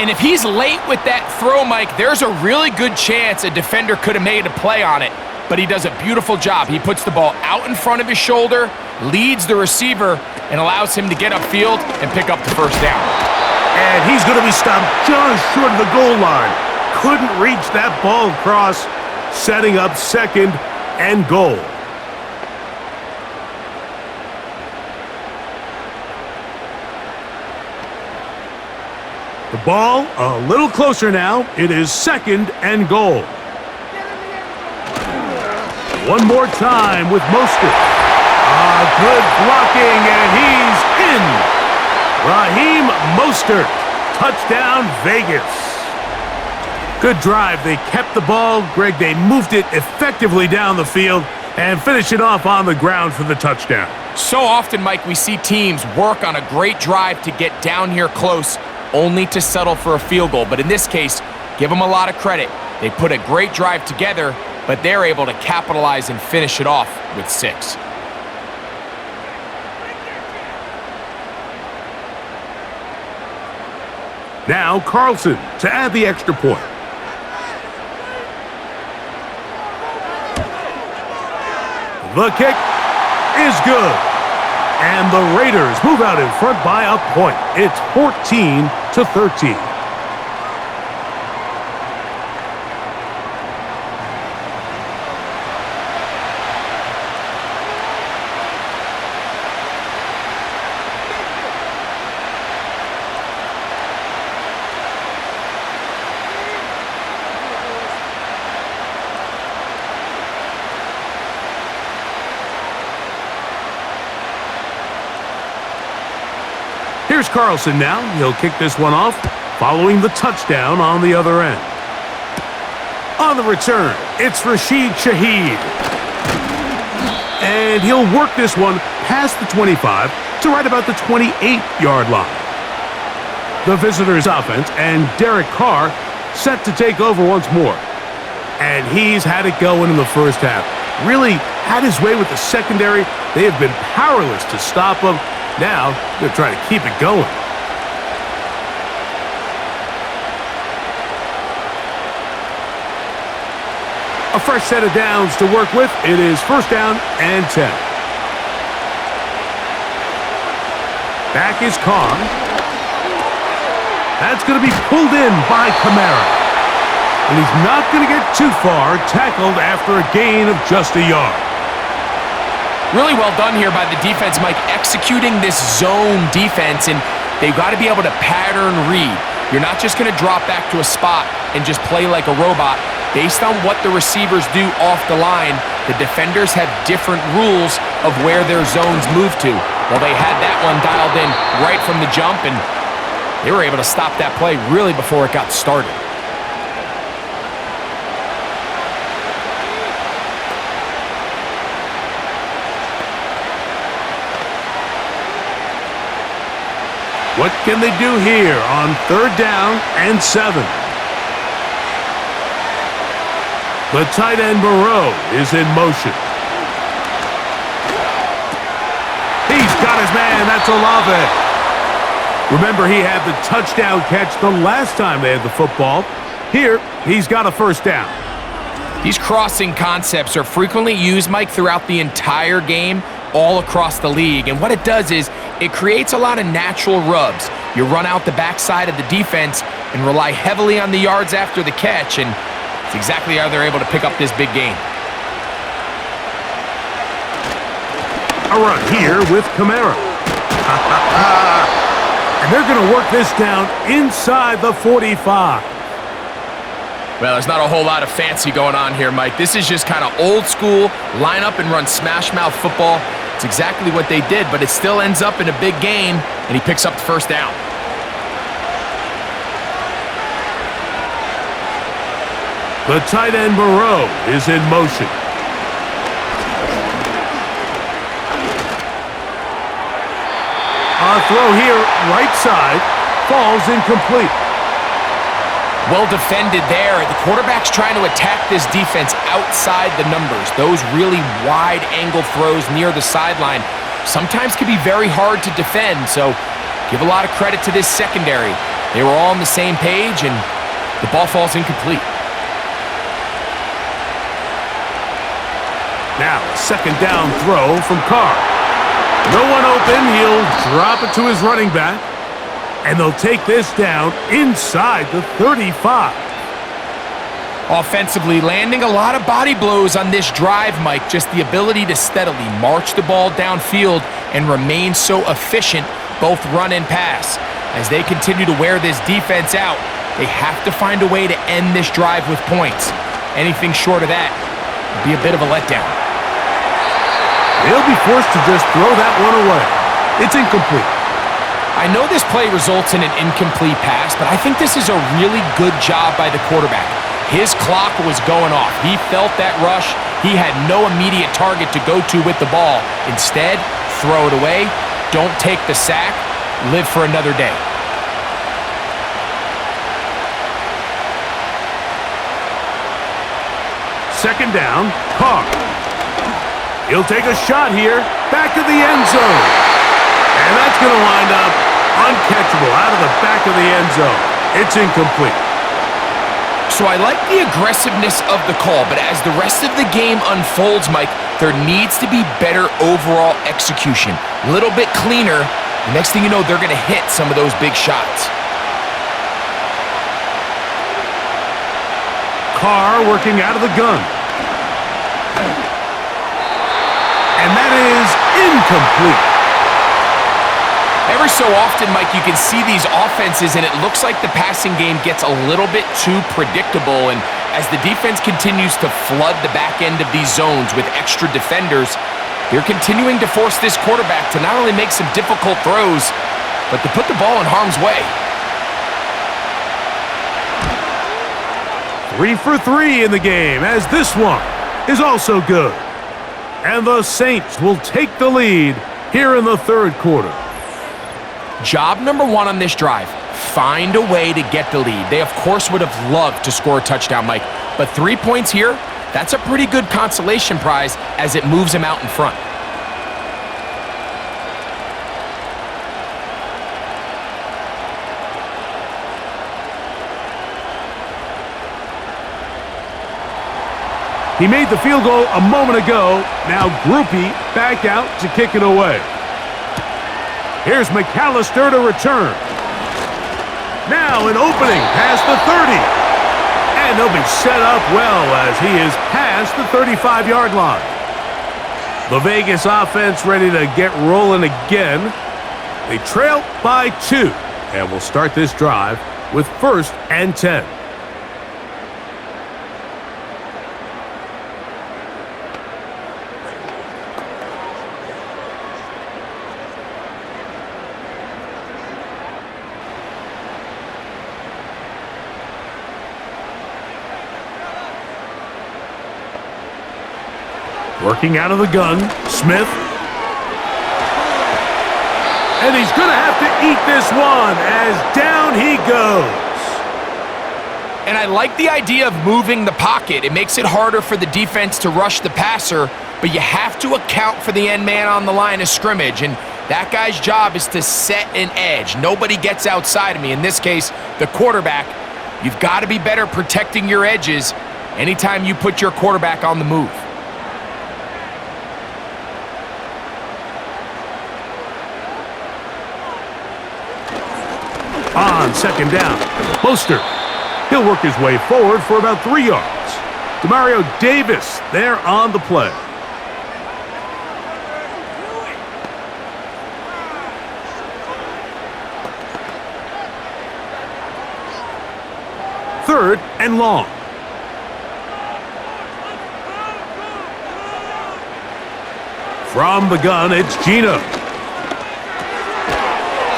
And if he's late with that throw, Mike, there's a really good chance a defender could have made a play on it. But he does a beautiful job. He puts the ball out in front of his shoulder, leads the receiver, and allows him to get upfield and pick up the first down. And he's going to be stopped just short of the goal line. Couldn't reach that ball across. setting up second and goal. The ball a little closer now. It is second and goal. One more time with Mostert. Good blocking, and he's in. Raheem Mostert. Touchdown, Vegas. Good drive. They kept the ball. Greg, they moved it effectively down the field and finished it off on the ground for the touchdown. So often, Mike, we see teams work on a great drive to get down here close, only to settle for a field goal. But in this case, give them a lot of credit. They put a great drive together, but they're able to capitalize and finish it off with 6. Now Carlson to add the extra point. The kick is good. And the Raiders move out in front by a point. It's 14-13. Here's Carlson now. He'll kick this one off, following the touchdown on the other end. On the return, it's Rashid Shaheed. And he'll work this one past the 25 to right about the 28-yard line. The visitors' offense and Derek Carr set to take over once more. And he's had it going in the first half. Really had his way with the secondary. They have been powerless to stop him. Now, they're trying to keep it going. A fresh set of downs to work with. It is first down and 10. Back is Carr. That's going to be pulled in by Kamara. And he's not going to get too far, tackled after a gain of just a yard. Really well done here by the defense, Mike, executing this zone defense, and they've got to be able to pattern read. You're not just going to drop back to a spot and just play like a robot. Based on what the receivers do off the line, the defenders have different rules of where their zones move to. Well, they had that one dialed in right from the jump, and they were able to stop that play really before it got started. What can they do here on third down and 7? The tight end Moreau is in motion. He's got his man. That's Olave. Remember, he had the touchdown catch the last time they had the football. Here, he's got a first down. These crossing concepts are frequently used, Mike, throughout the entire game, all across the league. And what it does is it creates a lot of natural rubs. You run out the backside of the defense and rely heavily on the yards after the catch, and it's exactly how they're able to pick up this big gain. A run here with Kamara. And they're going to work this down inside the 45. Well, there's not a whole lot of fancy going on here, Mike. This is just kind of old school, line up and run smash mouth football. It's exactly what they did, but it still ends up in a big gain, and he picks up the first down. The tight end Moreau is in motion. A throw here, right side, falls incomplete. Well defended there. The quarterback's trying to attack this defense outside the numbers. Those really wide angle throws near the sideline sometimes can be very hard to defend, so give a lot of credit to this secondary. They were all on the same page, and the ball falls incomplete. Now, a second down throw from Carr. No one open. He'll drop it to his running back. And they'll take this down inside the 35. Offensively, landing a lot of body blows on this drive, Mike. Just the ability to steadily march the ball downfield and remain so efficient, both run and pass. As they continue to wear this defense out, they have to find a way to end this drive with points. Anything short of that would be a bit of a letdown. They'll be forced to just throw that one away. It's incomplete. I know this play results in an incomplete pass, but I think this is a really good job by the quarterback. His clock was going off. He felt that rush. He had no immediate target to go to with the ball. Instead, throw it away. Don't take the sack. Live for another day. Second down, Carr. He'll take a shot here, back of the end zone. And that's going to wind up uncatchable out of the back of the end zone. It's incomplete. So I like the aggressiveness of the call, but as the rest of the game unfolds, Mike, there needs to be better overall execution. A little bit cleaner. The next thing you know, they're going to hit some of those big shots. Carr working out of the gun. And that is incomplete. Every so often, Mike, you can see these offenses, and it looks like the passing game gets a little bit too predictable. And as the defense continues to flood the back end of these zones with extra defenders, they're continuing to force this quarterback to not only make some difficult throws, but to put the ball in harm's way. 3 for 3 in the game, as this one is also good. And the Saints will take the lead here in the third quarter. Job number one on this drive, find a way to get the lead. They, of course, would have loved to score a touchdown, Mike, but 3 points here, that's a pretty good consolation prize as it moves them out in front. He made the field goal a moment ago. Now Groupie back out to kick it away. Here's McAllister to return. Now an opening past the 30. And they'll be set up well as he is past the 35-yard line. The Vegas offense ready to get rolling again. They trail by 2 and will start this drive with 1st and 10. Working out of the gun, Smith. And he's going to have to eat this one as down he goes. And I like the idea of moving the pocket. It makes it harder for the defense to rush the passer, but you have to account for the end man on the line of scrimmage, and that guy's job is to set an edge. Nobody gets outside of me. In this case, the quarterback. You've got to be better protecting your edges anytime you put your quarterback on the move. On second down, Mostert. He'll work his way forward for about 3 yards. Demario Davis there on the play. Third and long. From the gun, it's Gino.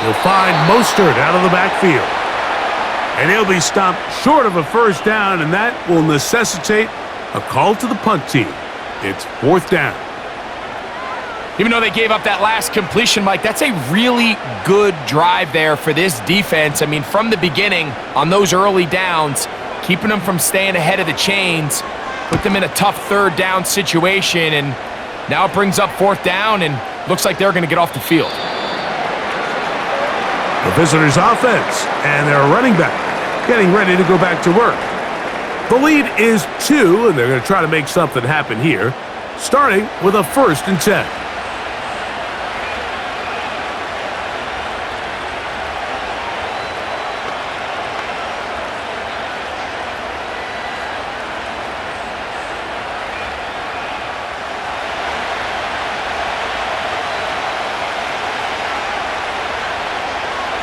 He'll find Mostert out of the backfield. And he'll be stopped short of a first down, and that will necessitate a call to the punt team. It's 4th down. Even though they gave up that last completion, Mike, that's a really good drive there for this defense. I mean, from the beginning, on those early downs, keeping them from staying ahead of the chains, put them in a tough 3rd down situation, and now it brings up 4th down, and looks like they're going to get off the field. The visitors' offense and their running back getting ready to go back to work. The lead is 2, and they're going to try to make something happen here, starting with a 1st and 10.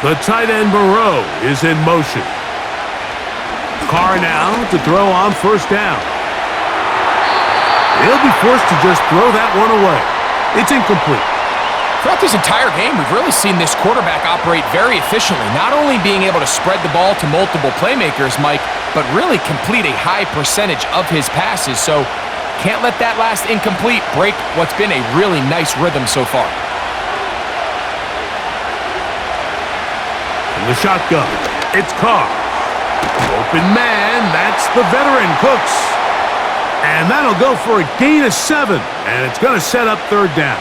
The tight end Burrow is in motion. Carr now to throw on first down. He'll be forced to just throw that one away. It's incomplete. Throughout this entire game, we've really seen this quarterback operate very efficiently, not only being able to spread the ball to multiple playmakers, Mike, but really complete a high percentage of his passes. So can't let that last incomplete break what's been a really nice rhythm so far. From the shotgun, it's Carr. Open man, that's the veteran Cooks. And that'll go for a gain of 7, and it's going to set up third down.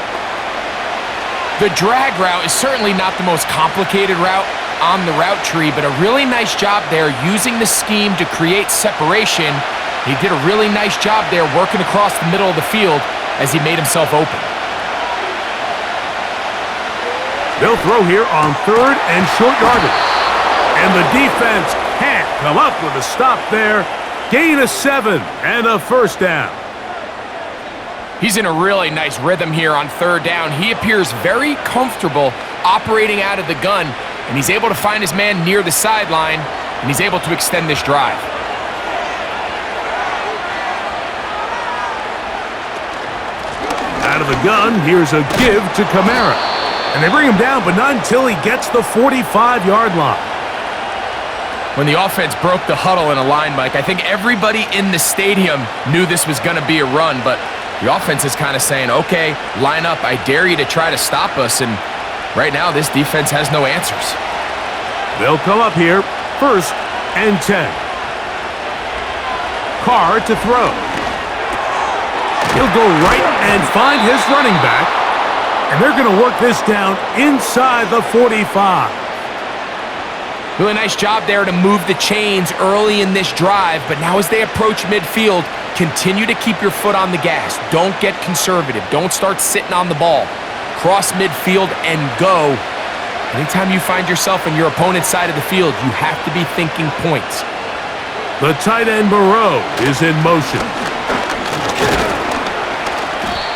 The drag route is certainly not the most complicated route on the route tree, but a really nice job there using the scheme to create separation. He did a really nice job there working across the middle of the field as he made himself open. They'll throw here on third and short yardage. And the defense can't come up with a stop there. Gain of 7 and a first down. He's in a really nice rhythm here on third down. He appears very comfortable operating out of the gun, and he's able to find his man near the sideline, and he's able to extend this drive. Out of the gun, here's a give to Kamara. And they bring him down, but not until he gets the 45-yard line. When the offense broke the huddle in a line, Mike, I think everybody in the stadium knew this was going to be a run, but the offense is kind of saying, okay, line up, I dare you to try to stop us, and right now this defense has no answers. They'll come up here, first and 10. Carr to throw. He'll go right and find his running back, and they're going to work this down inside the 45. Really nice job there to move the chains early in this drive, but now as they approach midfield, continue to keep your foot on the gas. Don't get conservative. Don't start sitting on the ball. Cross midfield and go. Anytime you find yourself on your opponent's side of the field, you have to be thinking points. The tight end Burrow is in motion.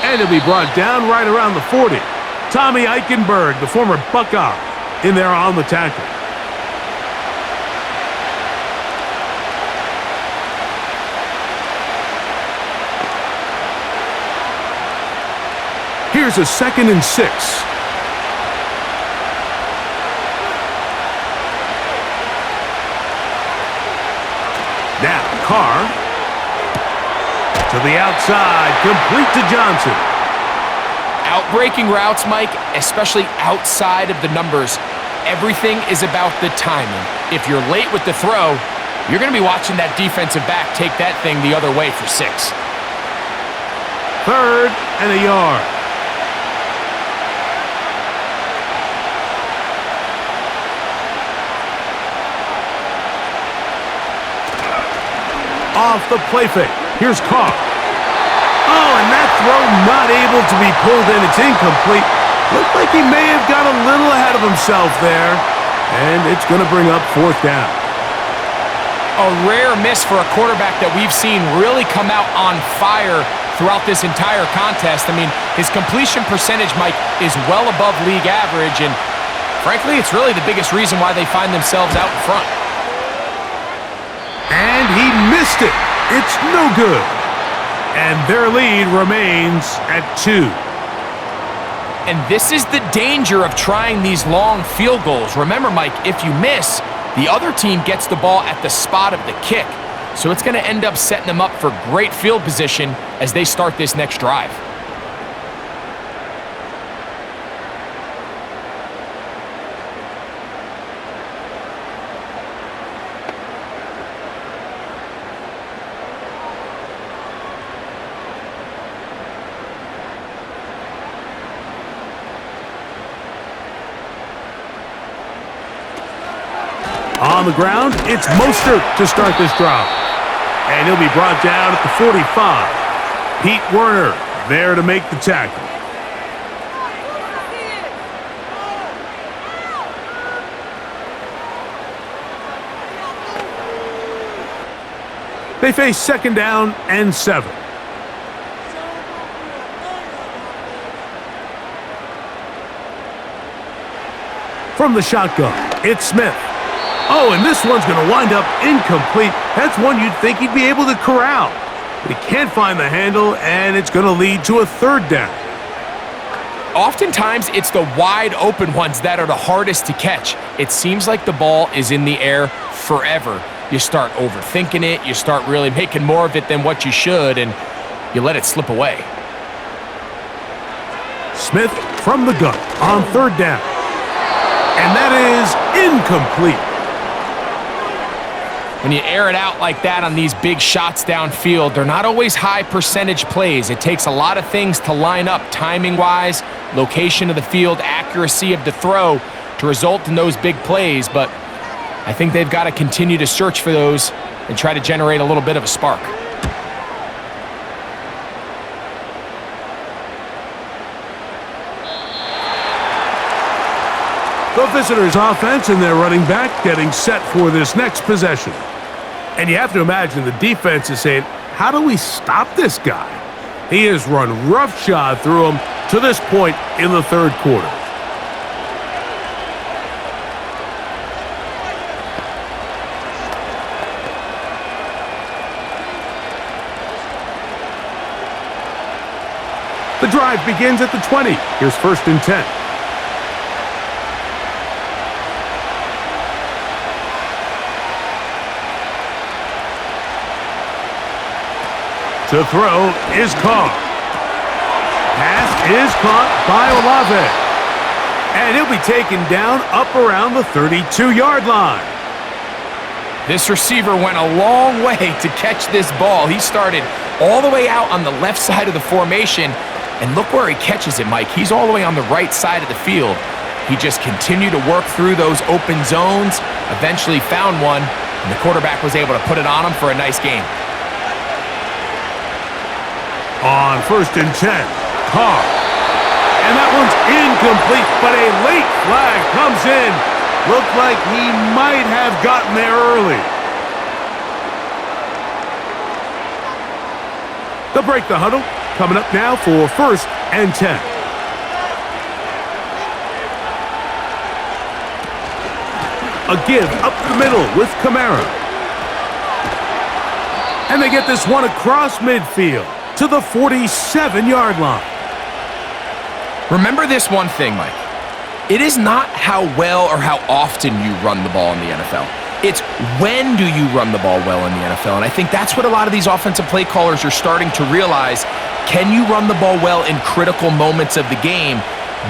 And he'll be brought down right around the 40. Tommy Eichenberg, the former Buckeye, in there on the tackle. Here's a 2nd and 6. Now Carr to the outside, complete to Johnson. Outbreaking routes, Mike, especially outside of the numbers, everything is about the timing. If you're late with the throw, you're going to be watching that defensive back take that thing the other way for 6. 3rd and a yard. Off the play fake. Here's Carr. Oh, and that throw not able to be pulled in. It's incomplete. Looked like he may have got a little ahead of himself there. And it's going to bring up 4th down. A rare miss for a quarterback that we've seen really come out on fire throughout this entire contest. I mean, his completion percentage, Mike, is well above league average. And frankly, it's really the biggest reason why they find themselves out in front. And he missed it. It's no good. And their lead remains at 2. And this is the danger of trying these long field goals. Remember, Mike, if you miss, the other team gets the ball at the spot of the kick. So it's going to end up setting them up for great field position as they start this next drive. On the ground, it's Mostert to start this drive. And he'll be brought down at the 45. Pete Werner there to make the tackle. They face 2nd down and 7. From the shotgun, It's Smith. Oh, and this one's going to wind up incomplete. That's one you'd think he'd be able to corral. But he can't find the handle, and it's going to lead to a third down. Oftentimes, it's the wide open ones that are the hardest to catch. It seems like the ball is in the air forever. You start overthinking it, you start really making more of it than what you should, and you let it slip away. Smith from the gun on third down. And that is incomplete. When you air it out like that on these big shots downfield, they're not always high percentage plays. It takes a lot of things to line up timing-wise, location of the field, accuracy of the throw to result in those big plays, but I think they've got to continue to search for those and try to generate a little bit of a spark. The visitors' offense and their running back getting set for this next possession. And you have to imagine the defense is saying, how do we stop this guy? He has run roughshod through him to this point in the third quarter. The drive begins at the 20. Here's 1st and 10. To throw is Carr. Pass is caught by Olave. And he'll be taken down up around the 32-yard line. This receiver went a long way to catch this ball. He started all the way out on the left side of the formation, and look where he catches it, Mike. He's all the way on the right side of the field. He just continued to work through those open zones, eventually found one, and the quarterback was able to put it on him for a nice game. On 1st and 10, Carr. And that one's incomplete, but a late flag comes in. Looked like he might have gotten there early. They'll break the huddle. Coming up now for 1st and 10. A give up the middle with Kamara. And they get this one across midfield to the 47-yard line. Remember this one thing, Mike. It is not how well or how often you run the ball in the NFL. It's when do you run the ball well in the NFL. And I think that's what a lot of these offensive play callers are starting to realize. Can you run the ball well in critical moments of the game?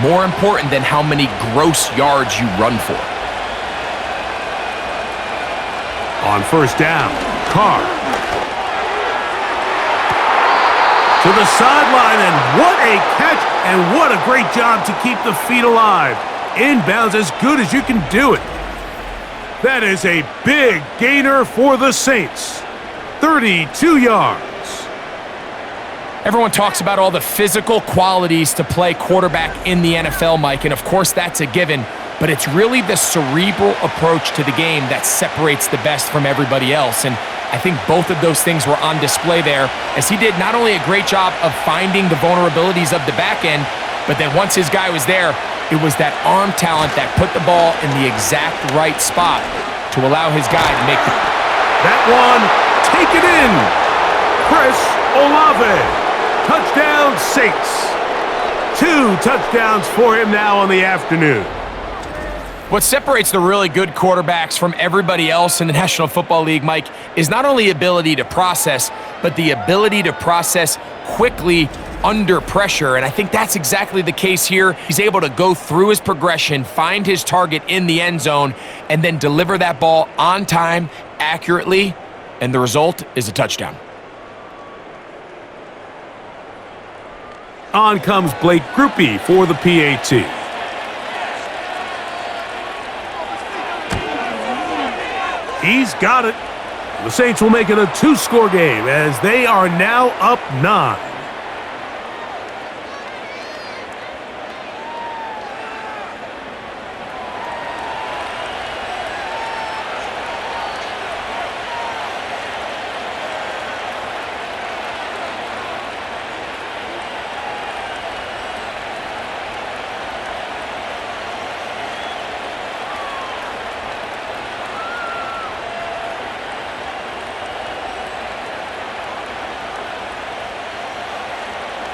More important than how many gross yards you run for. On 1st down, Carr. To the sideline, and what a catch, and what a great job to keep the feet alive. Inbounds as good as you can do it. That is a big gainer for the Saints. 32 yards. Everyone talks about all the physical qualities to play quarterback in the NFL, Mike, and of course that's a given, but it's really the cerebral approach to the game that separates the best from everybody else, and I think both of those things were on display there, as he did not only a great job of finding the vulnerabilities of the back end, but then once his guy was there, it was that arm talent that put the ball in the exact right spot to allow his guy to make the... That one, take it in. Chris Olave. Touchdown, Saints. 2 touchdowns for him now on the afternoon. What separates the really good quarterbacks from everybody else in the National Football League, Mike, is not only ability to process, but the ability to process quickly under pressure. And I think that's exactly the case here. He's able to go through his progression, find his target in the end zone, and then deliver that ball on time, accurately, and the result is a touchdown. On comes Blake Grupe for the PAT. He's got it. The Saints will make it a 2-score game as they are now up 9.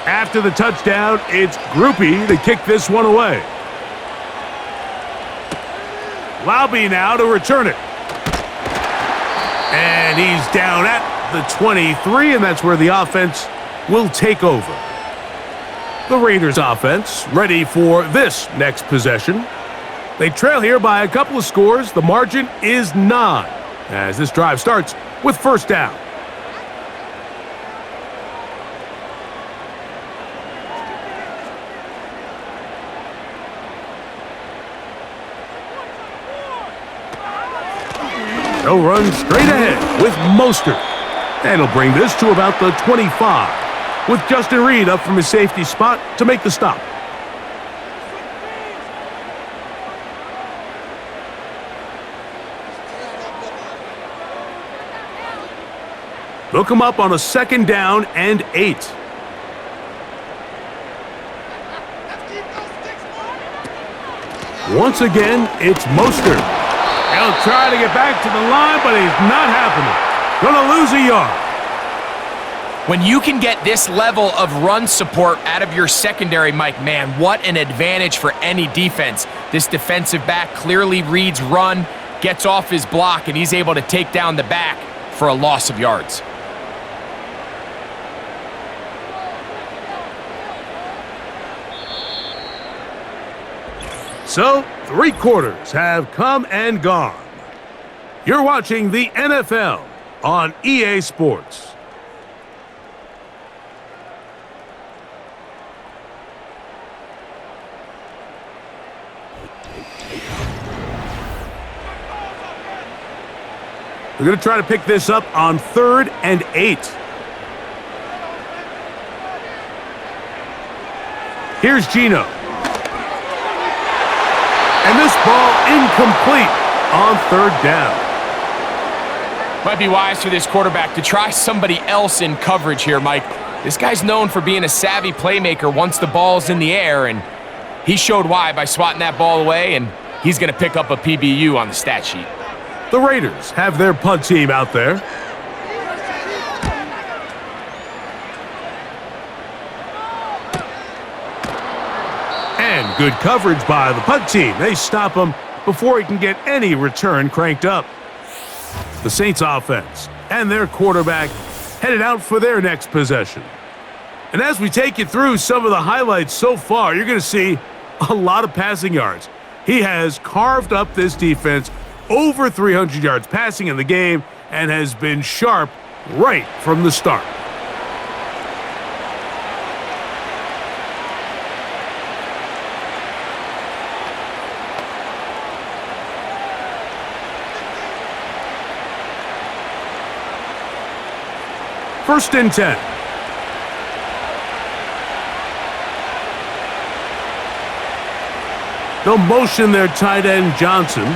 After the touchdown, it's Groupie to kick this one away. Laube now to return it. And he's down at the 23, and that's where the offense will take over. The Raiders offense ready for this next possession. They trail here by a couple of scores. The margin is 9 as this drive starts with first down. They'll run straight ahead with Mostert. And he'll bring this to about the 25, with Justin Reed up from his safety spot to make the stop. They'll come up on a second down and 8. Once again, it's Mostert. He'll try to get back to the line, but he's not happening. Gonna lose a yard. When you can get this level of run support out of your secondary, Mike, man, what an advantage for any defense. This defensive back clearly reads run, gets off his block, and he's able to take down the back for a loss of yards. So, 3 quarters have come and gone. You're watching the NFL on EA Sports. We're going to try to pick this up on 3rd and 8. Here's Geno. And this ball incomplete on 3rd down. Might be wise for this quarterback to try somebody else in coverage here, Mike. This guy's known for being a savvy playmaker once the ball's in the air, and he showed why by swatting that ball away, and he's going to pick up a PBU on the stat sheet. The Raiders have their punt team out there. And good coverage by the punt team. They stop him before he can get any return cranked up. The Saints offense and their quarterback headed out for their next possession. And as we take you through some of the highlights so far, you're going to see a lot of passing yards. He has carved up this defense over 300 yards passing in the game and has been sharp right from the start. First and 10. They'll motion their tight end Johnson.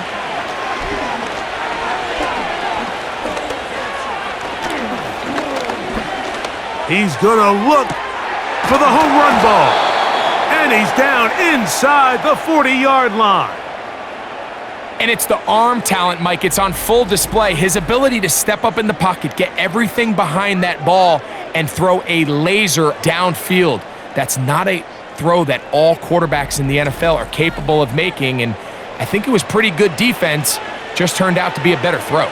He's going to look for the home run ball. And he's down inside the 40-yard line. And it's the arm talent, Mike. It's on full display. His ability to step up in the pocket, get everything behind that ball, and throw a laser downfield. That's not a throw that all quarterbacks in the NFL are capable of making, and I think it was pretty good defense, just turned out to be a better throw.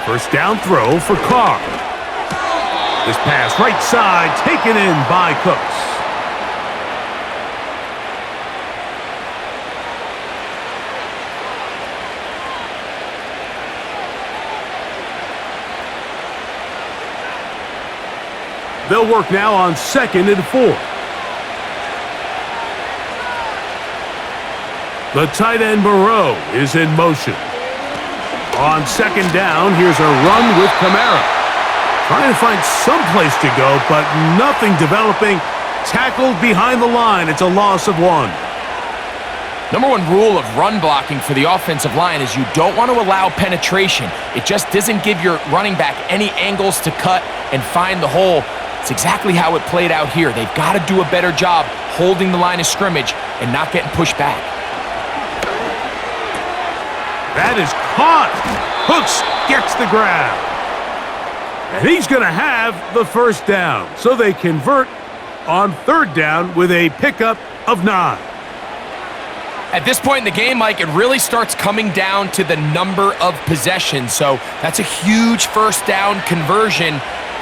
First down throw for Carr. This pass right side taken in by Cooks. They'll work now on 2nd and 4. The tight end Moreau is in motion. On 2nd down, here's a run with Kamara. Trying to find some place to go, but nothing developing. Tackled behind the line. It's a loss of 1. Number 1 rule of run blocking for the offensive line is you don't want to allow penetration. It just doesn't give your running back any angles to cut and find the hole. It's exactly how it played out here. They've got to do a better job holding the line of scrimmage and not getting pushed back. That is caught. Hooks gets the grab. And he's going to have the first down. So they convert on third down with a pickup of 9. At this point in the game, Mike, it really starts coming down to the number of possessions. So that's a huge first down conversion.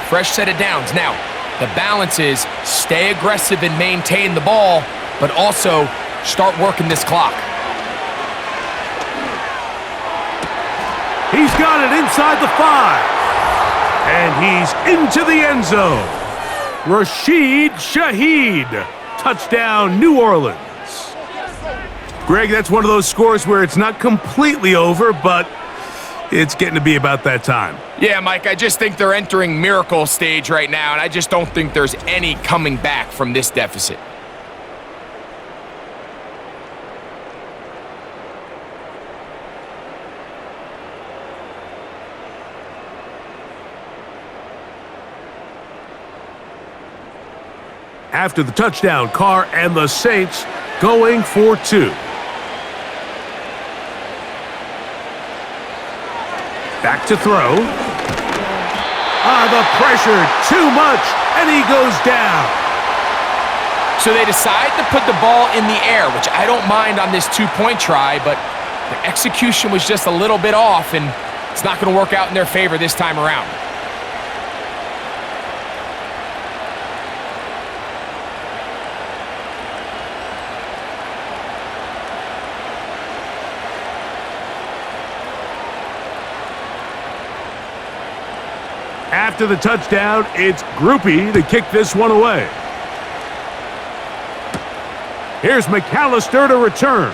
Fresh set of downs. Now, the balance is stay aggressive and maintain the ball, but also start working this clock. He's got it inside the 5. And he's into the end zone. Rashid Shaheed. Touchdown, New Orleans. Greg, that's one of those scores where it's not completely over, but it's getting to be about that time. Yeah, Mike, I just think they're entering miracle stage right now, and I just don't think there's any coming back from this deficit. After the touchdown, Carr and the Saints going for 2. Back to throw. The pressure, too much, and he goes down. So they decide to put the ball in the air, which I don't mind on this 2-point try, but the execution was just a little bit off, and it's not going to work out in their favor this time around. After the touchdown, it's Groupie to kick this one away. Here's McAllister to return.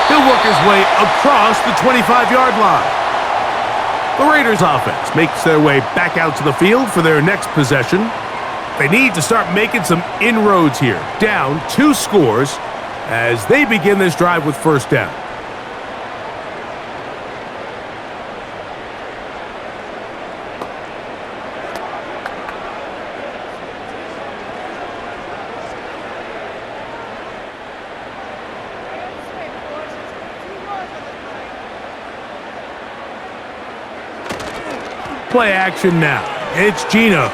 He'll work his way across the 25-yard line. The Raiders offense makes their way back out to the field for their next possession. They need to start making some inroads here. Down 2 scores as they begin this drive with first down. Play action now. It's Gino.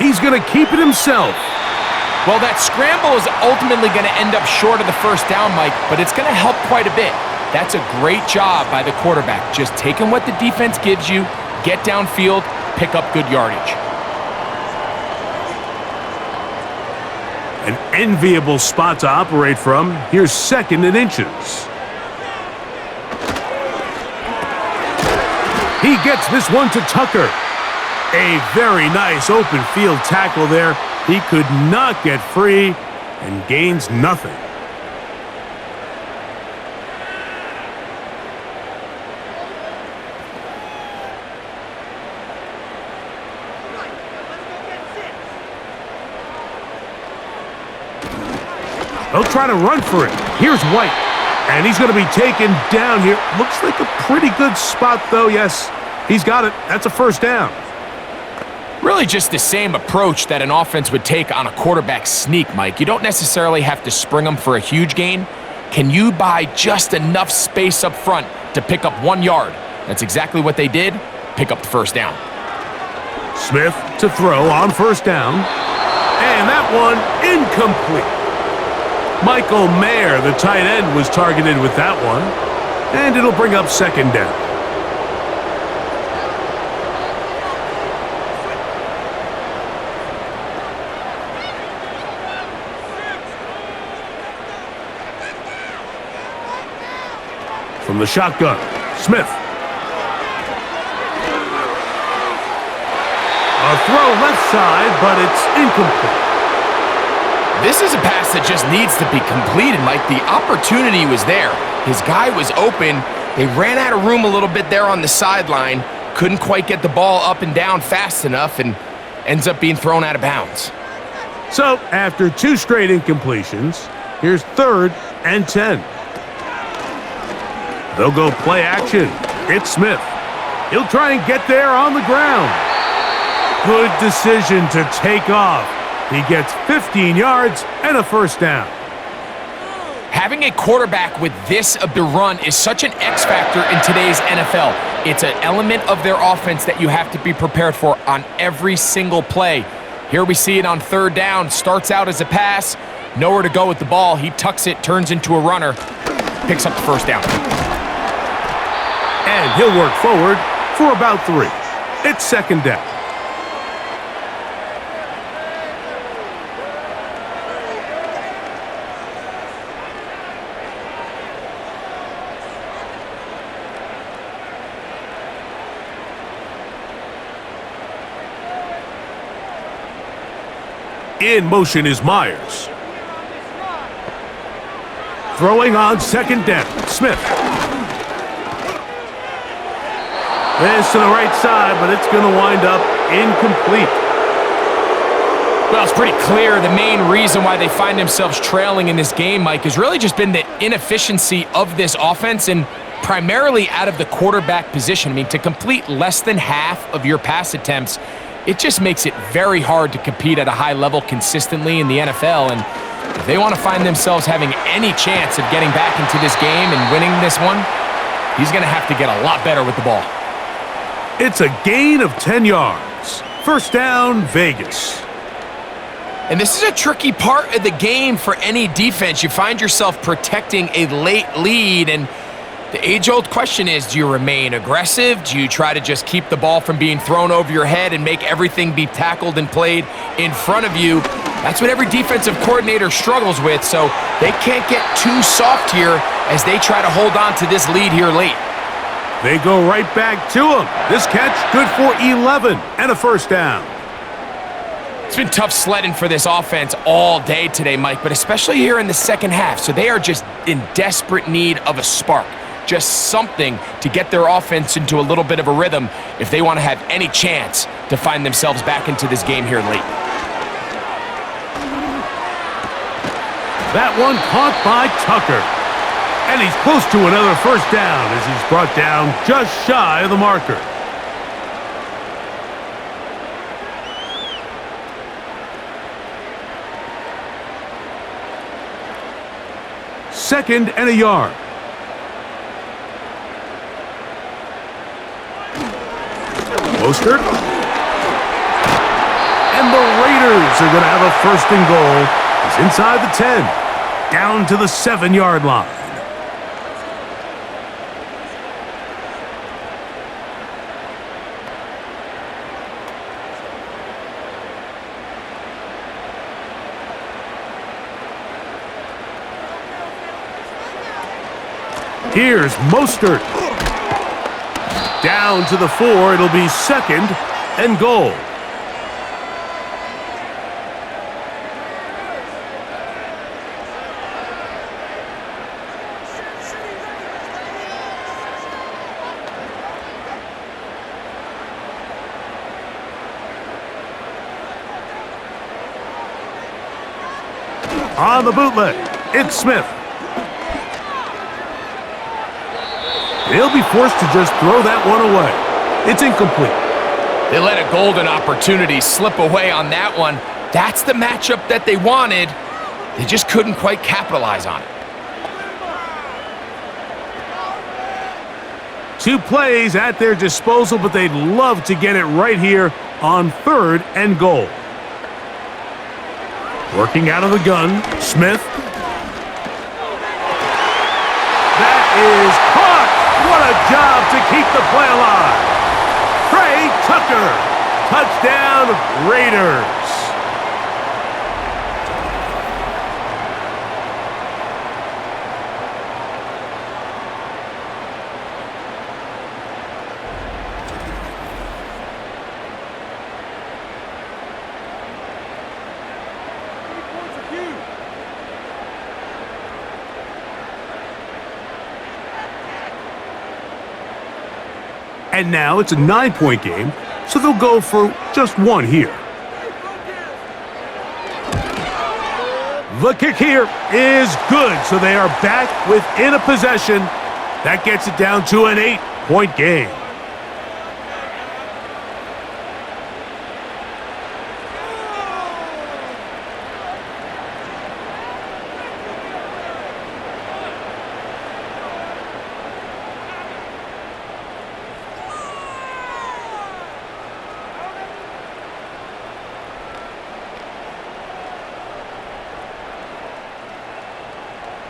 He's going to keep it himself. Well, that scramble is ultimately going to end up short of the first down, Mike, but it's going to help quite a bit. That's a great job by the quarterback. Just taking what the defense gives you, get downfield, pick up good yardage. An enviable spot to operate from. Here's 2nd and inches. He gets this one to Tucker. A very nice open field tackle there. He could not get free and gains nothing. They'll try to run for it. Here's White. And he's going to be taken down here. Looks like a pretty good spot, though. Yes, he's got it. That's a first down. Really just the same approach that an offense would take on a quarterback sneak, Mike. You don't necessarily have to spring them for a huge gain. Can you buy just enough space up front to pick up 1 yard? That's exactly what they did. Pick up the first down. Smith to throw on first down. And that one incomplete. Michael Mayer, the tight end, was targeted with that one. And it'll bring up second down. From the shotgun, Smith. A throw left side, but it's incomplete. This is a pass that just needs to be completed, Mike. The opportunity was there. His guy was open. They ran out of room a little bit there on the sideline. Couldn't quite get the ball up and down fast enough and ends up being thrown out of bounds. So, after 2 straight incompletions, here's 3rd and 10. They'll go play action. It's Smith. He'll try and get there on the ground. Good decision to take off. He gets 15 yards and a first down. Had Having a quarterback with this of the run is such an X factor in today's NFL. It's an element of their offense that you have to be prepared for on every single play. Here we see it on third down. Starts out as a pass. Nowhere to go with the ball. He tucks it, turns into a runner. Picks up the first down. And he'll work forward for about 3. It's second down. In motion is Myers. Throwing on second down, Smith. This to the right side, but it's going to wind up incomplete. Well, it's pretty clear the main reason why they find themselves trailing in this game, Mike, has really just been the inefficiency of this offense and primarily out of the quarterback position. I mean, to complete less than half of your pass attempts, it just makes it very hard to compete at a high level consistently in the NFL. And if they want to find themselves having any chance of getting back into this game and winning this one, he's going to have to get a lot better with the ball. It's a gain of 10 yards. First down, Vegas. And this is a tricky part of the game for any defense. You find yourself protecting a late lead, and the age-old question is, do you remain aggressive? Do you try to just keep the ball from being thrown over your head and make everything be tackled and played in front of you? That's what every defensive coordinator struggles with, so they can't get too soft here as they try to hold on to this lead here late. They go right back to him. This catch good for 11 and a first down. It's been tough sledding for this offense all day today, Mike, but especially here in the second half. So they are just in desperate need of a spark, just something to get their offense into a little bit of a rhythm if they want to have any chance to find themselves back into this game here late. That one caught by Tucker. And he's close to another first down as he's brought down just shy of the marker. Second and a yard. Mostert. And the Raiders are going to have a first and goal. It's inside the 10, down to the 7-yard line. Here's Mostert. Down to the 4. It'll be second and goal. On the bootleg, it's Smith. He'll be forced to just throw that one away. It's incomplete. They let a golden opportunity slip away on that one. That's the matchup that they wanted. They just couldn't quite capitalize on it. 2 plays at their disposal, but they'd love to get it right here on third and goal. Working out of the gun, Smith. That is caught! What a job to keep the play alive! Trey Tucker, touchdown Raiders! And now it's a 9-point game, so they'll go for just 1 here. The kick here is good, so they are back within a possession. That gets it down to an 8-point game.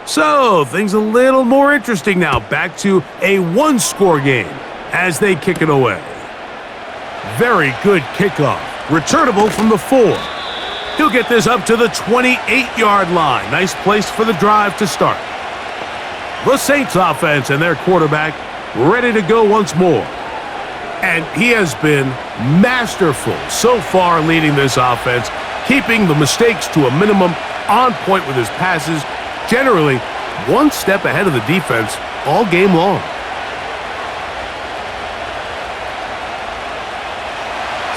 So, things a little more interesting now. Back to a one-score game as they kick it away. Very good kickoff. Returnable from the 4. He'll get this up to the 28-yard line. Nice place for the drive to start. The Saints offense and their quarterback ready to go once more. And he has been masterful so far leading this offense, keeping the mistakes to a minimum, on point with his passes, generally one step ahead of the defense all game long.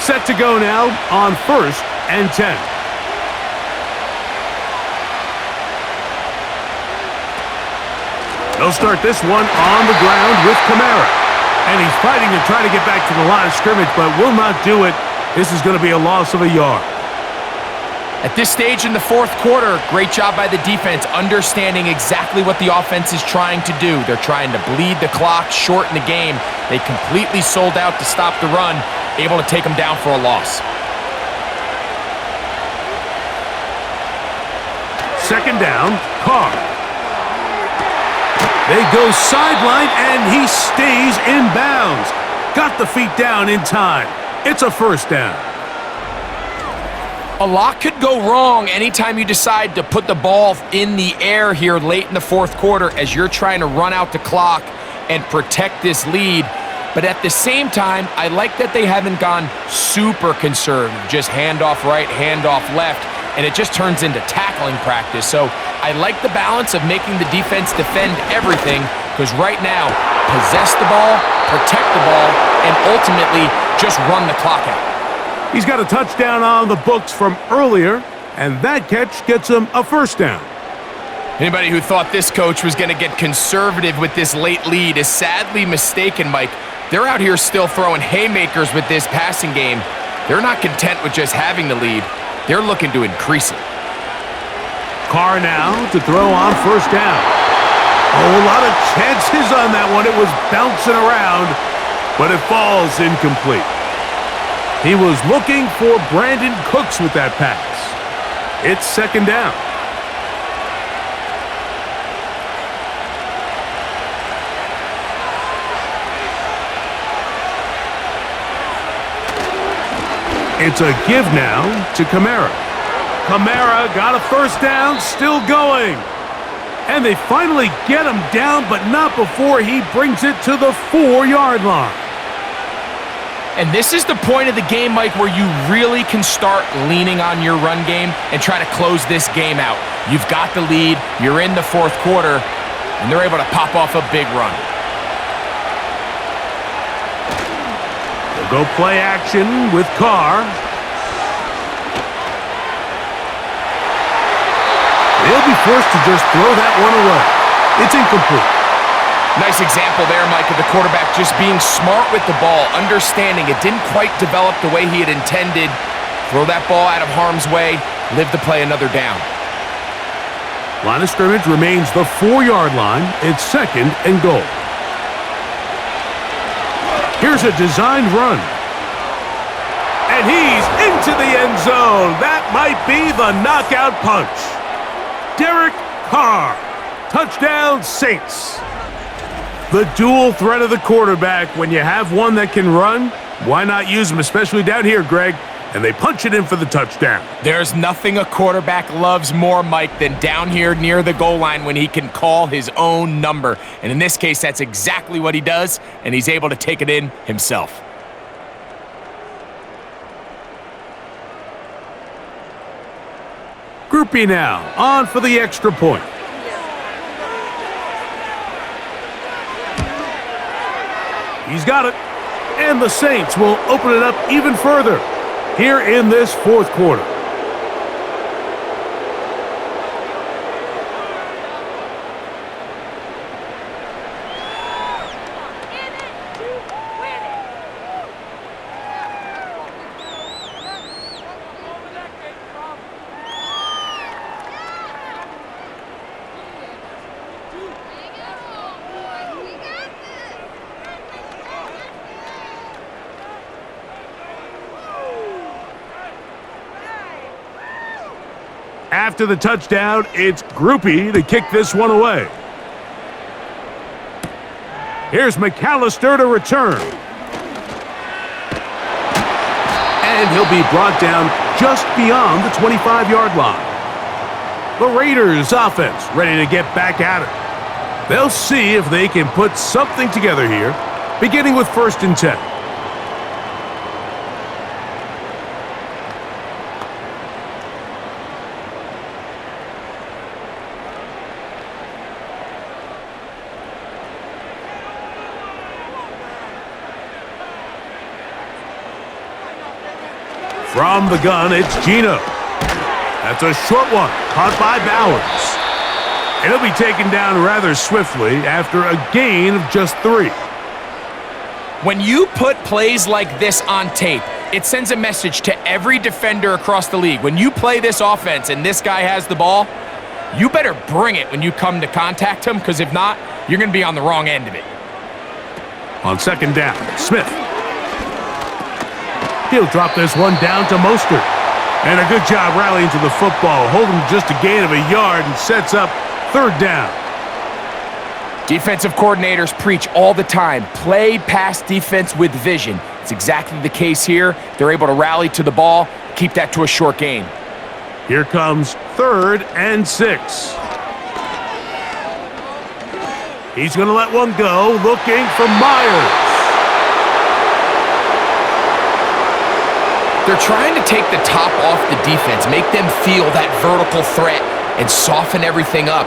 Set to go now on 1st and 10. They'll start this one on the ground with Kamara. And he's fighting to try to get back to the line of scrimmage, but will not do it. This is going to be a loss of a yard. At this stage in the 4th quarter, great job by the defense understanding exactly what the offense is trying to do. They're trying to bleed the clock, shorten the game. They completely sold out to stop the run, able to take them down for a loss. 2nd down, Carr. They go sideline, and he stays in bounds. Got the feet down in time. It's a 1st down. A lot could go wrong anytime you decide to put the ball in the air here late in the 4th quarter as you're trying to run out the clock and protect this lead. But at the same time, I like that they haven't gone super conservative, just handoff right, handoff left, and it just turns into tackling practice. So I like the balance of making the defense defend everything, because right now, possess the ball, protect the ball, and ultimately just run the clock out. He's got a touchdown on the books from earlier, and that catch gets him a 1st down. Anybody who thought this coach was going to get conservative with this late lead is sadly mistaken, Mike. They're out here still throwing haymakers with this passing game. They're not content with just having the lead. They're looking to increase it. Carr now to throw on 1st down. Oh, a lot of chances on that one. It was bouncing around, but it falls incomplete. He was looking for Brandon Cooks with that pass. It's 2nd down. It's a give now to Kamara. Kamara got a 1st down, still going. And they finally get him down, but not before he brings it to the 4-yard line. And this is the point of the game, Mike, where you really can start leaning on your run game and try to close this game out. You've got the lead, you're in the 4th quarter, and they're able to pop off a big run. They'll go play action with Carr. They'll be forced to just throw that one away. It's incomplete. Nice example there, Mike, of the quarterback just being smart with the ball, understanding it didn't quite develop the way he had intended. Throw that ball out of harm's way, live to play another down. Line of scrimmage remains the 4-yard line. It's 2nd and goal. Here's a designed run. And he's into the end zone. That might be the knockout punch. Derek Carr. Touchdown, Saints. The dual threat of the quarterback. When you have one that can run, why not use him, especially down here, Greg? And they punch it in for the touchdown. There's nothing a quarterback loves more, Mike, than down here near the goal line when he can call his own number. And in this case, that's exactly what he does, and he's able to take it in himself. Groupie now, on for the extra point. He's got it. And the Saints will open it up even further here in this 4th quarter. After the touchdown, it's Groupie to kick this one away. Here's McAllister to return. And he'll be brought down just beyond the 25-yard line. The Raiders offense ready to get back at it. They'll see if they can put something together here, beginning with 1st and 10. From the gun, it's Gino. That's a short one, caught by Bowers. And he'll be taken down rather swiftly after a gain of just 3. When you put plays like this on tape, it sends a message to every defender across the league. When you play this offense and this guy has the ball, you better bring it when you come to contact him, because if not, you're going to be on the wrong end of it. On 2nd down, Smith. He'll drop this one down to Mostert. And a good job rallying to the football, holding just a gain of a yard and sets up 3rd down. Defensive coordinators preach all the time, play pass defense with vision. It's exactly the case here. They're able to rally to the ball, keep that to a short gain. Here comes 3rd and 6. He's going to let one go, looking for Myers. They're trying to take the top off the defense, make them feel that vertical threat, and soften everything up.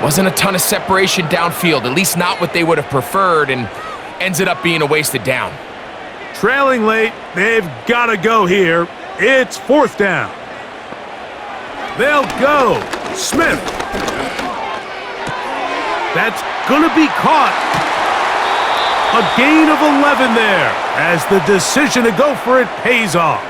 Wasn't a ton of separation downfield, at least not what they would have preferred, and ends it up being a wasted down. Trailing late, they've got to go here. It's 4th down. They'll go. Smith. That's going to be caught. A gain of 11 there as the decision to go for it pays off.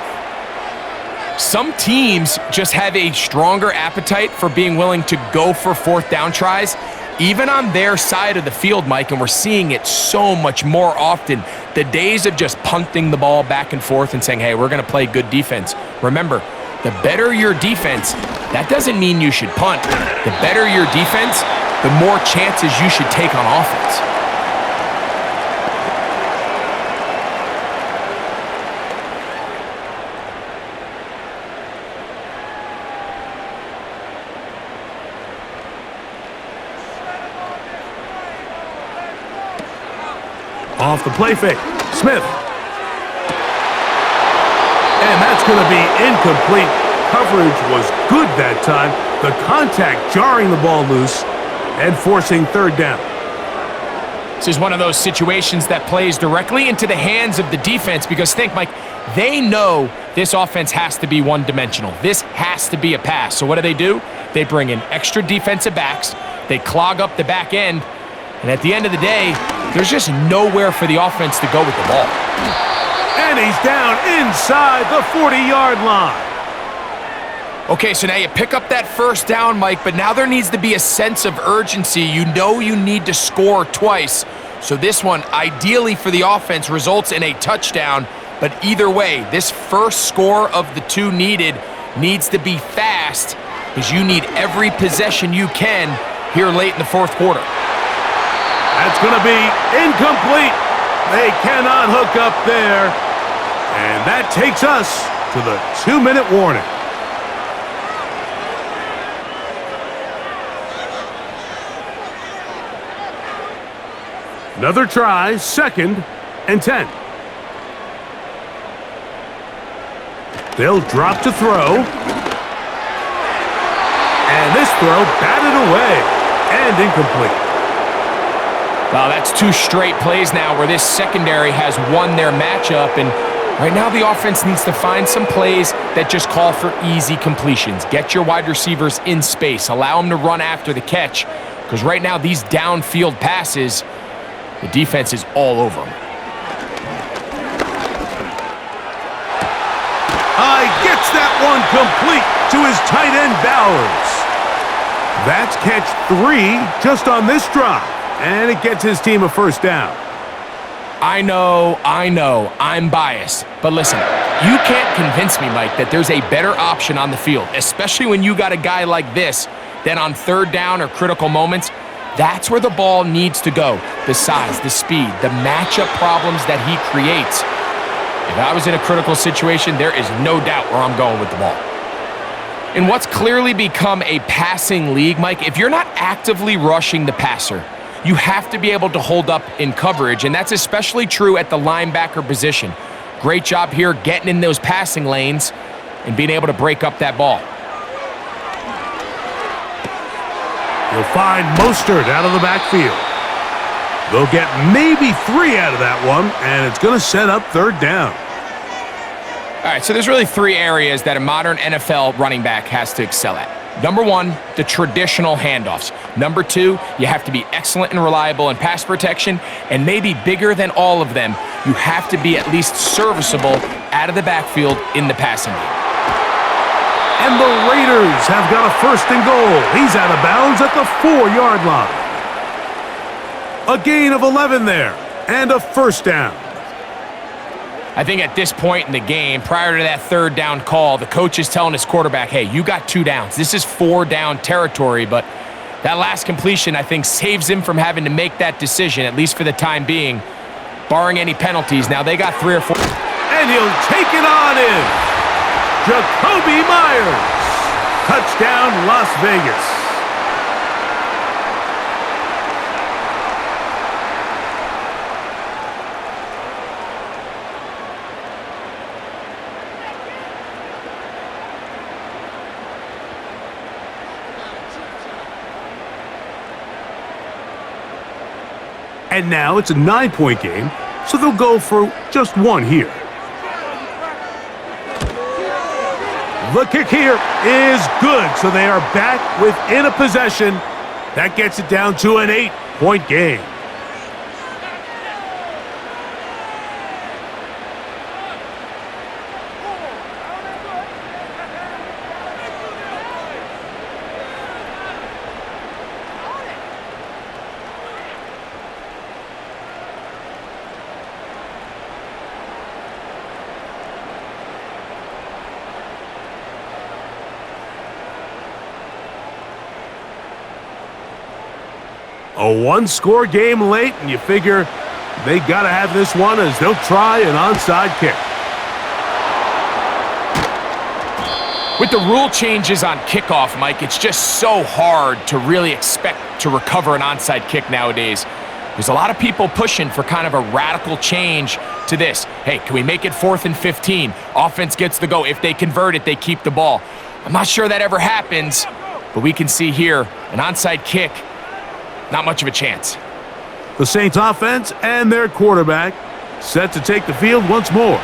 Some teams just have a stronger appetite for being willing to go for 4th down tries, even on their side of the field, Mike, and we're seeing it so much more often. The days of just punting the ball back and forth and saying, hey, we're going to play good defense. Remember, the better your defense, that doesn't mean you should punt. The better your defense, the more chances you should take on offense. Off the play fake, Smith. And that's going to be incomplete. Coverage was good that time. The contact jarring the ball loose and forcing 3rd down. This is one of those situations that plays directly into the hands of the defense because think, Mike, they know this offense has to be one-dimensional. This has to be a pass. So what do? They bring in extra defensive backs. They clog up the back end. And at the end of the day, there's just nowhere for the offense to go with the ball. And he's down inside the 40-yard line. Okay, so now you pick up that 1st down, Mike, but now there needs to be a sense of urgency. You know you need to score twice. So this one, ideally for the offense, results in a touchdown. But either way, this first score of the 2 needed needs to be fast because you need every possession you can here late in the 4th quarter. That's going to be incomplete. They cannot hook up there. And that takes us to the 2-minute warning. Another try, 2nd and 10. They'll drop to throw. And this throw batted away and incomplete. Wow, that's 2 straight plays now where this secondary has won their matchup, and right now the offense needs to find some plays that just call for easy completions. Get your wide receivers in space. Allow them to run after the catch, because right now these downfield passes, the defense is all over them. Gets that one complete to his tight end, Bowers. That's catch 3 just on this drive. And it gets his team a 1st down. I know, I'm biased. But listen, You can't convince me, Mike, that there's a better option on the field, especially when you got a guy like this, that on third down or critical moments, that's where the ball needs to go. The size, the speed, the matchup problems that he creates. If I was in a critical situation, there is no doubt where I'm going with the ball. In what's clearly become a passing league, Mike, if you're not actively rushing the passer, you have to be able to hold up in coverage, and that's especially true at the linebacker position. Great job here getting in those passing lanes and being able to break up that ball. You'll find Mostert out of the backfield. They'll get maybe 3 out of that one, and it's going to set up third down. All right, so there's really 3 areas that a modern NFL running back has to excel at. Number 1, the traditional handoffs. Number 2, you have to be excellent and reliable in pass protection, and maybe bigger than all of them, you have to be at least serviceable out of the backfield in the passing game. And the Raiders have got a first and goal. He's out of bounds at the 4-yard line. A gain of 11 there, and a first down. I think at this point in the game, prior to that third down call, the coach is telling his quarterback, hey, you got 2 downs. This is 4-down territory, but that last completion, I think, saves him from having to make that decision, at least for the time being, barring any penalties. Now, they got 3 or 4. And he'll take it on in. Jacoby Myers. Touchdown, Las Vegas. And now it's a 9-point game, so they'll go for just 1 here. The kick here is good, so they are back within a possession. That gets it down to an 8-point game. A 1-score game late, and you figure they got to have this one as they'll try an onside kick. With the rule changes on kickoff, Mike, it's just so hard to really expect to recover an onside kick nowadays. There's a lot of people pushing for kind of a radical change to this. Hey, can we make it 4th and 15? Offense gets the go. If they convert it, they keep the ball. I'm not sure that ever happens, but we can see here an onside kick. Not much of a chance. The Saints offense and their quarterback set to take the field once more.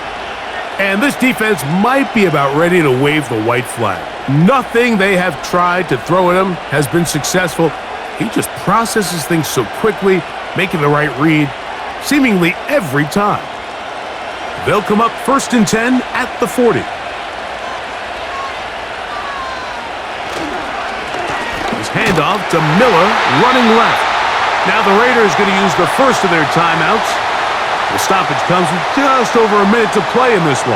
And this defense might be about ready to wave the white flag. Nothing they have tried to throw at him has been successful. He just processes things so quickly, making the right read seemingly every time. They'll come up 1st and 10 at the 40. Handoff to Miller, running left. Now the Raiders going to use the first of their timeouts. The stoppage comes with just over a minute to play in this one.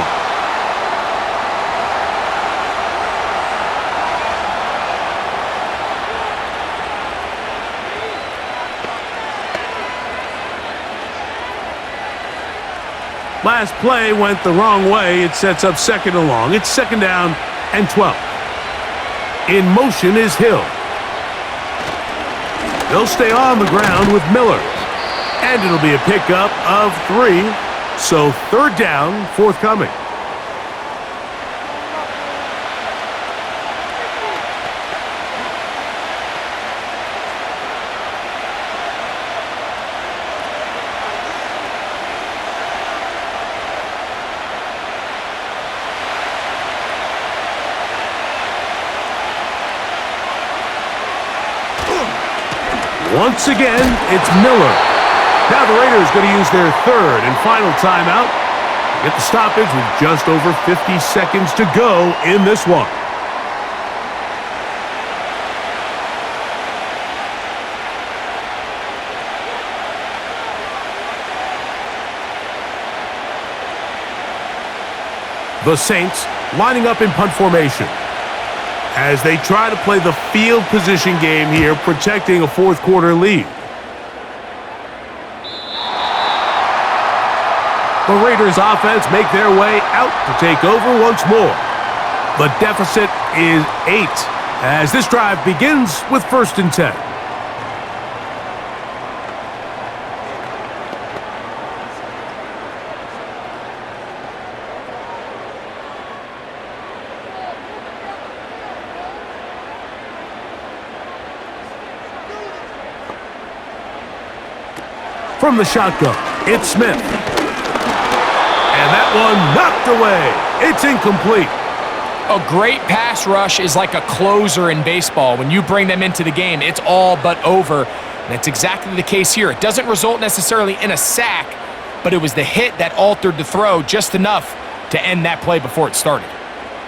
Last play went the wrong way. It sets up 2nd and long. It's 2nd down and 12. In motion is Hill. They'll stay on the ground with Miller. And it'll be a pickup of 3. So 3rd down forthcoming. Once again, it's Miller. Now the Raiders going to use their 3rd and final timeout. Get the stoppage with just over 50 seconds to go in this one. The Saints lining up in punt formation as they try to play the field position game here, protecting a fourth quarter lead. The Raiders offense make their way out to take over once more. The deficit is 8 as this drive begins with 1st and 10. From the shotgun, it's Smith. And that one knocked away. It's incomplete. A great pass rush is like a closer in baseball. When you bring them into the game, it's all but over. And that's exactly the case here. It doesn't result necessarily in a sack, but it was the hit that altered the throw just enough to end that play before it started.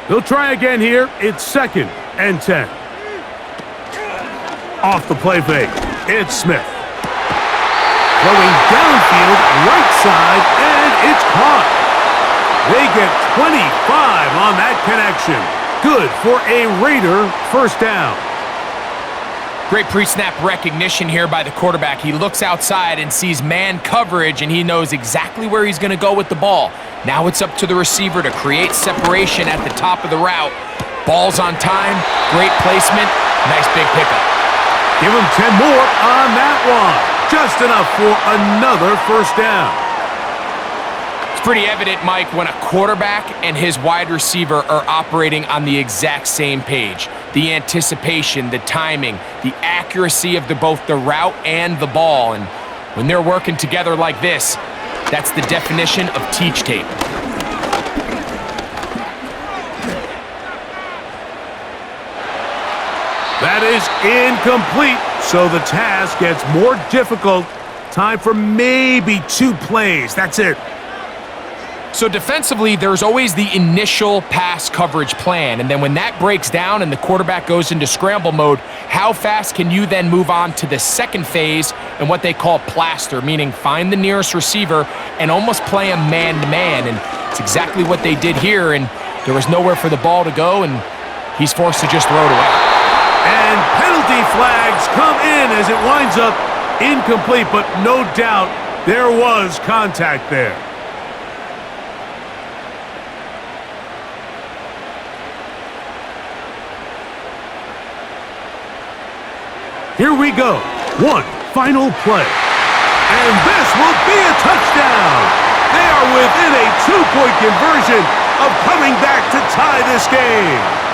They'll try again here. It's 2nd and 10. Off the play fake, it's Smith. Throwing downfield, right side, and it's caught. They get 25 on that connection. Good for a Raider 1st down. Great pre-snap recognition here by the quarterback. He looks outside and sees man coverage, and he knows exactly where he's going to go with the ball. Now it's up to the receiver to create separation at the top of the route. Ball's on time, great placement, nice big pickup. Give him 10 more on that one. Just enough for another 1st down. It's pretty evident, Mike, when a quarterback and his wide receiver are operating on the exact same page. The anticipation, the timing, the accuracy of both the route and the ball. And when they're working together like this, that's the definition of teach tape. That is incomplete, so the task gets more difficult. Time for maybe 2 plays. That's it. So defensively, there's always the initial pass coverage plan, and then when that breaks down and the quarterback goes into scramble mode, how fast can you then move on to the second phase and what they call plaster, meaning find the nearest receiver and almost play him man-to-man, and it's exactly what they did here, and there was nowhere for the ball to go, and he's forced to just throw it away. And penalty flags come in as it winds up incomplete, but no doubt there was contact there. Here we go. One final play. And this will be a touchdown. They are within a 2-point conversion of coming back to tie this game.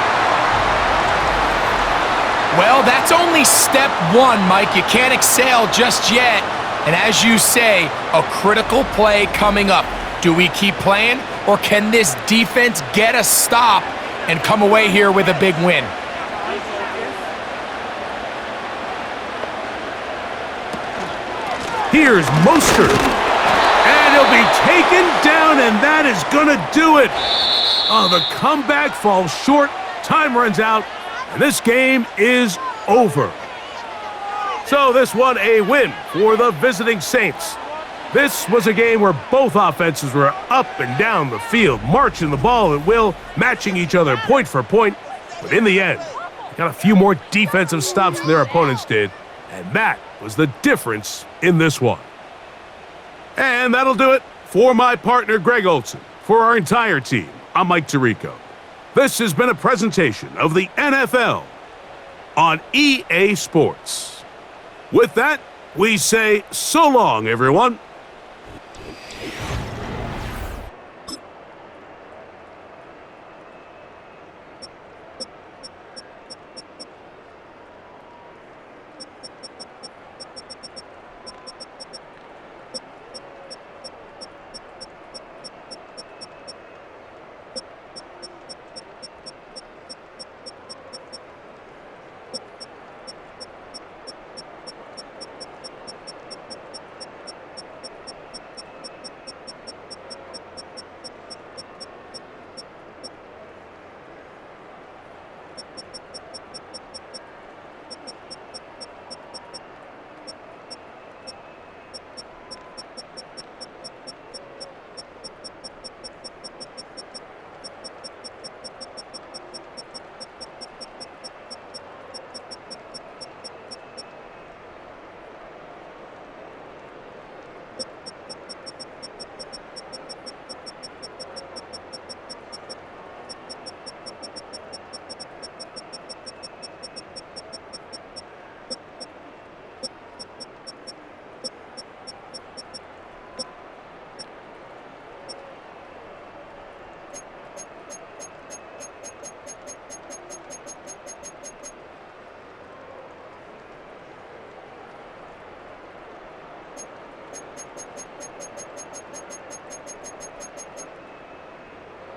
Well, that's only step 1, Mike. You can't exhale just yet. And as you say, a critical play coming up. Do we keep playing, or can this defense get a stop and come away here with a big win? Here's Mostert. And he'll be taken down, and that is going to do it. Oh, the comeback falls short. Time runs out. And this game is over. So this one a win for the visiting Saints. This was a game where both offenses were up and down the field, marching the ball at will, matching each other point for point. But in the end, they got a few more defensive stops than their opponents did, and that was the difference in this one. And that'll do it for my partner, Greg Olson. For our entire team, I'm Mike Tirico. This has been a presentation of the NFL on EA Sports. With that, we say so long, everyone.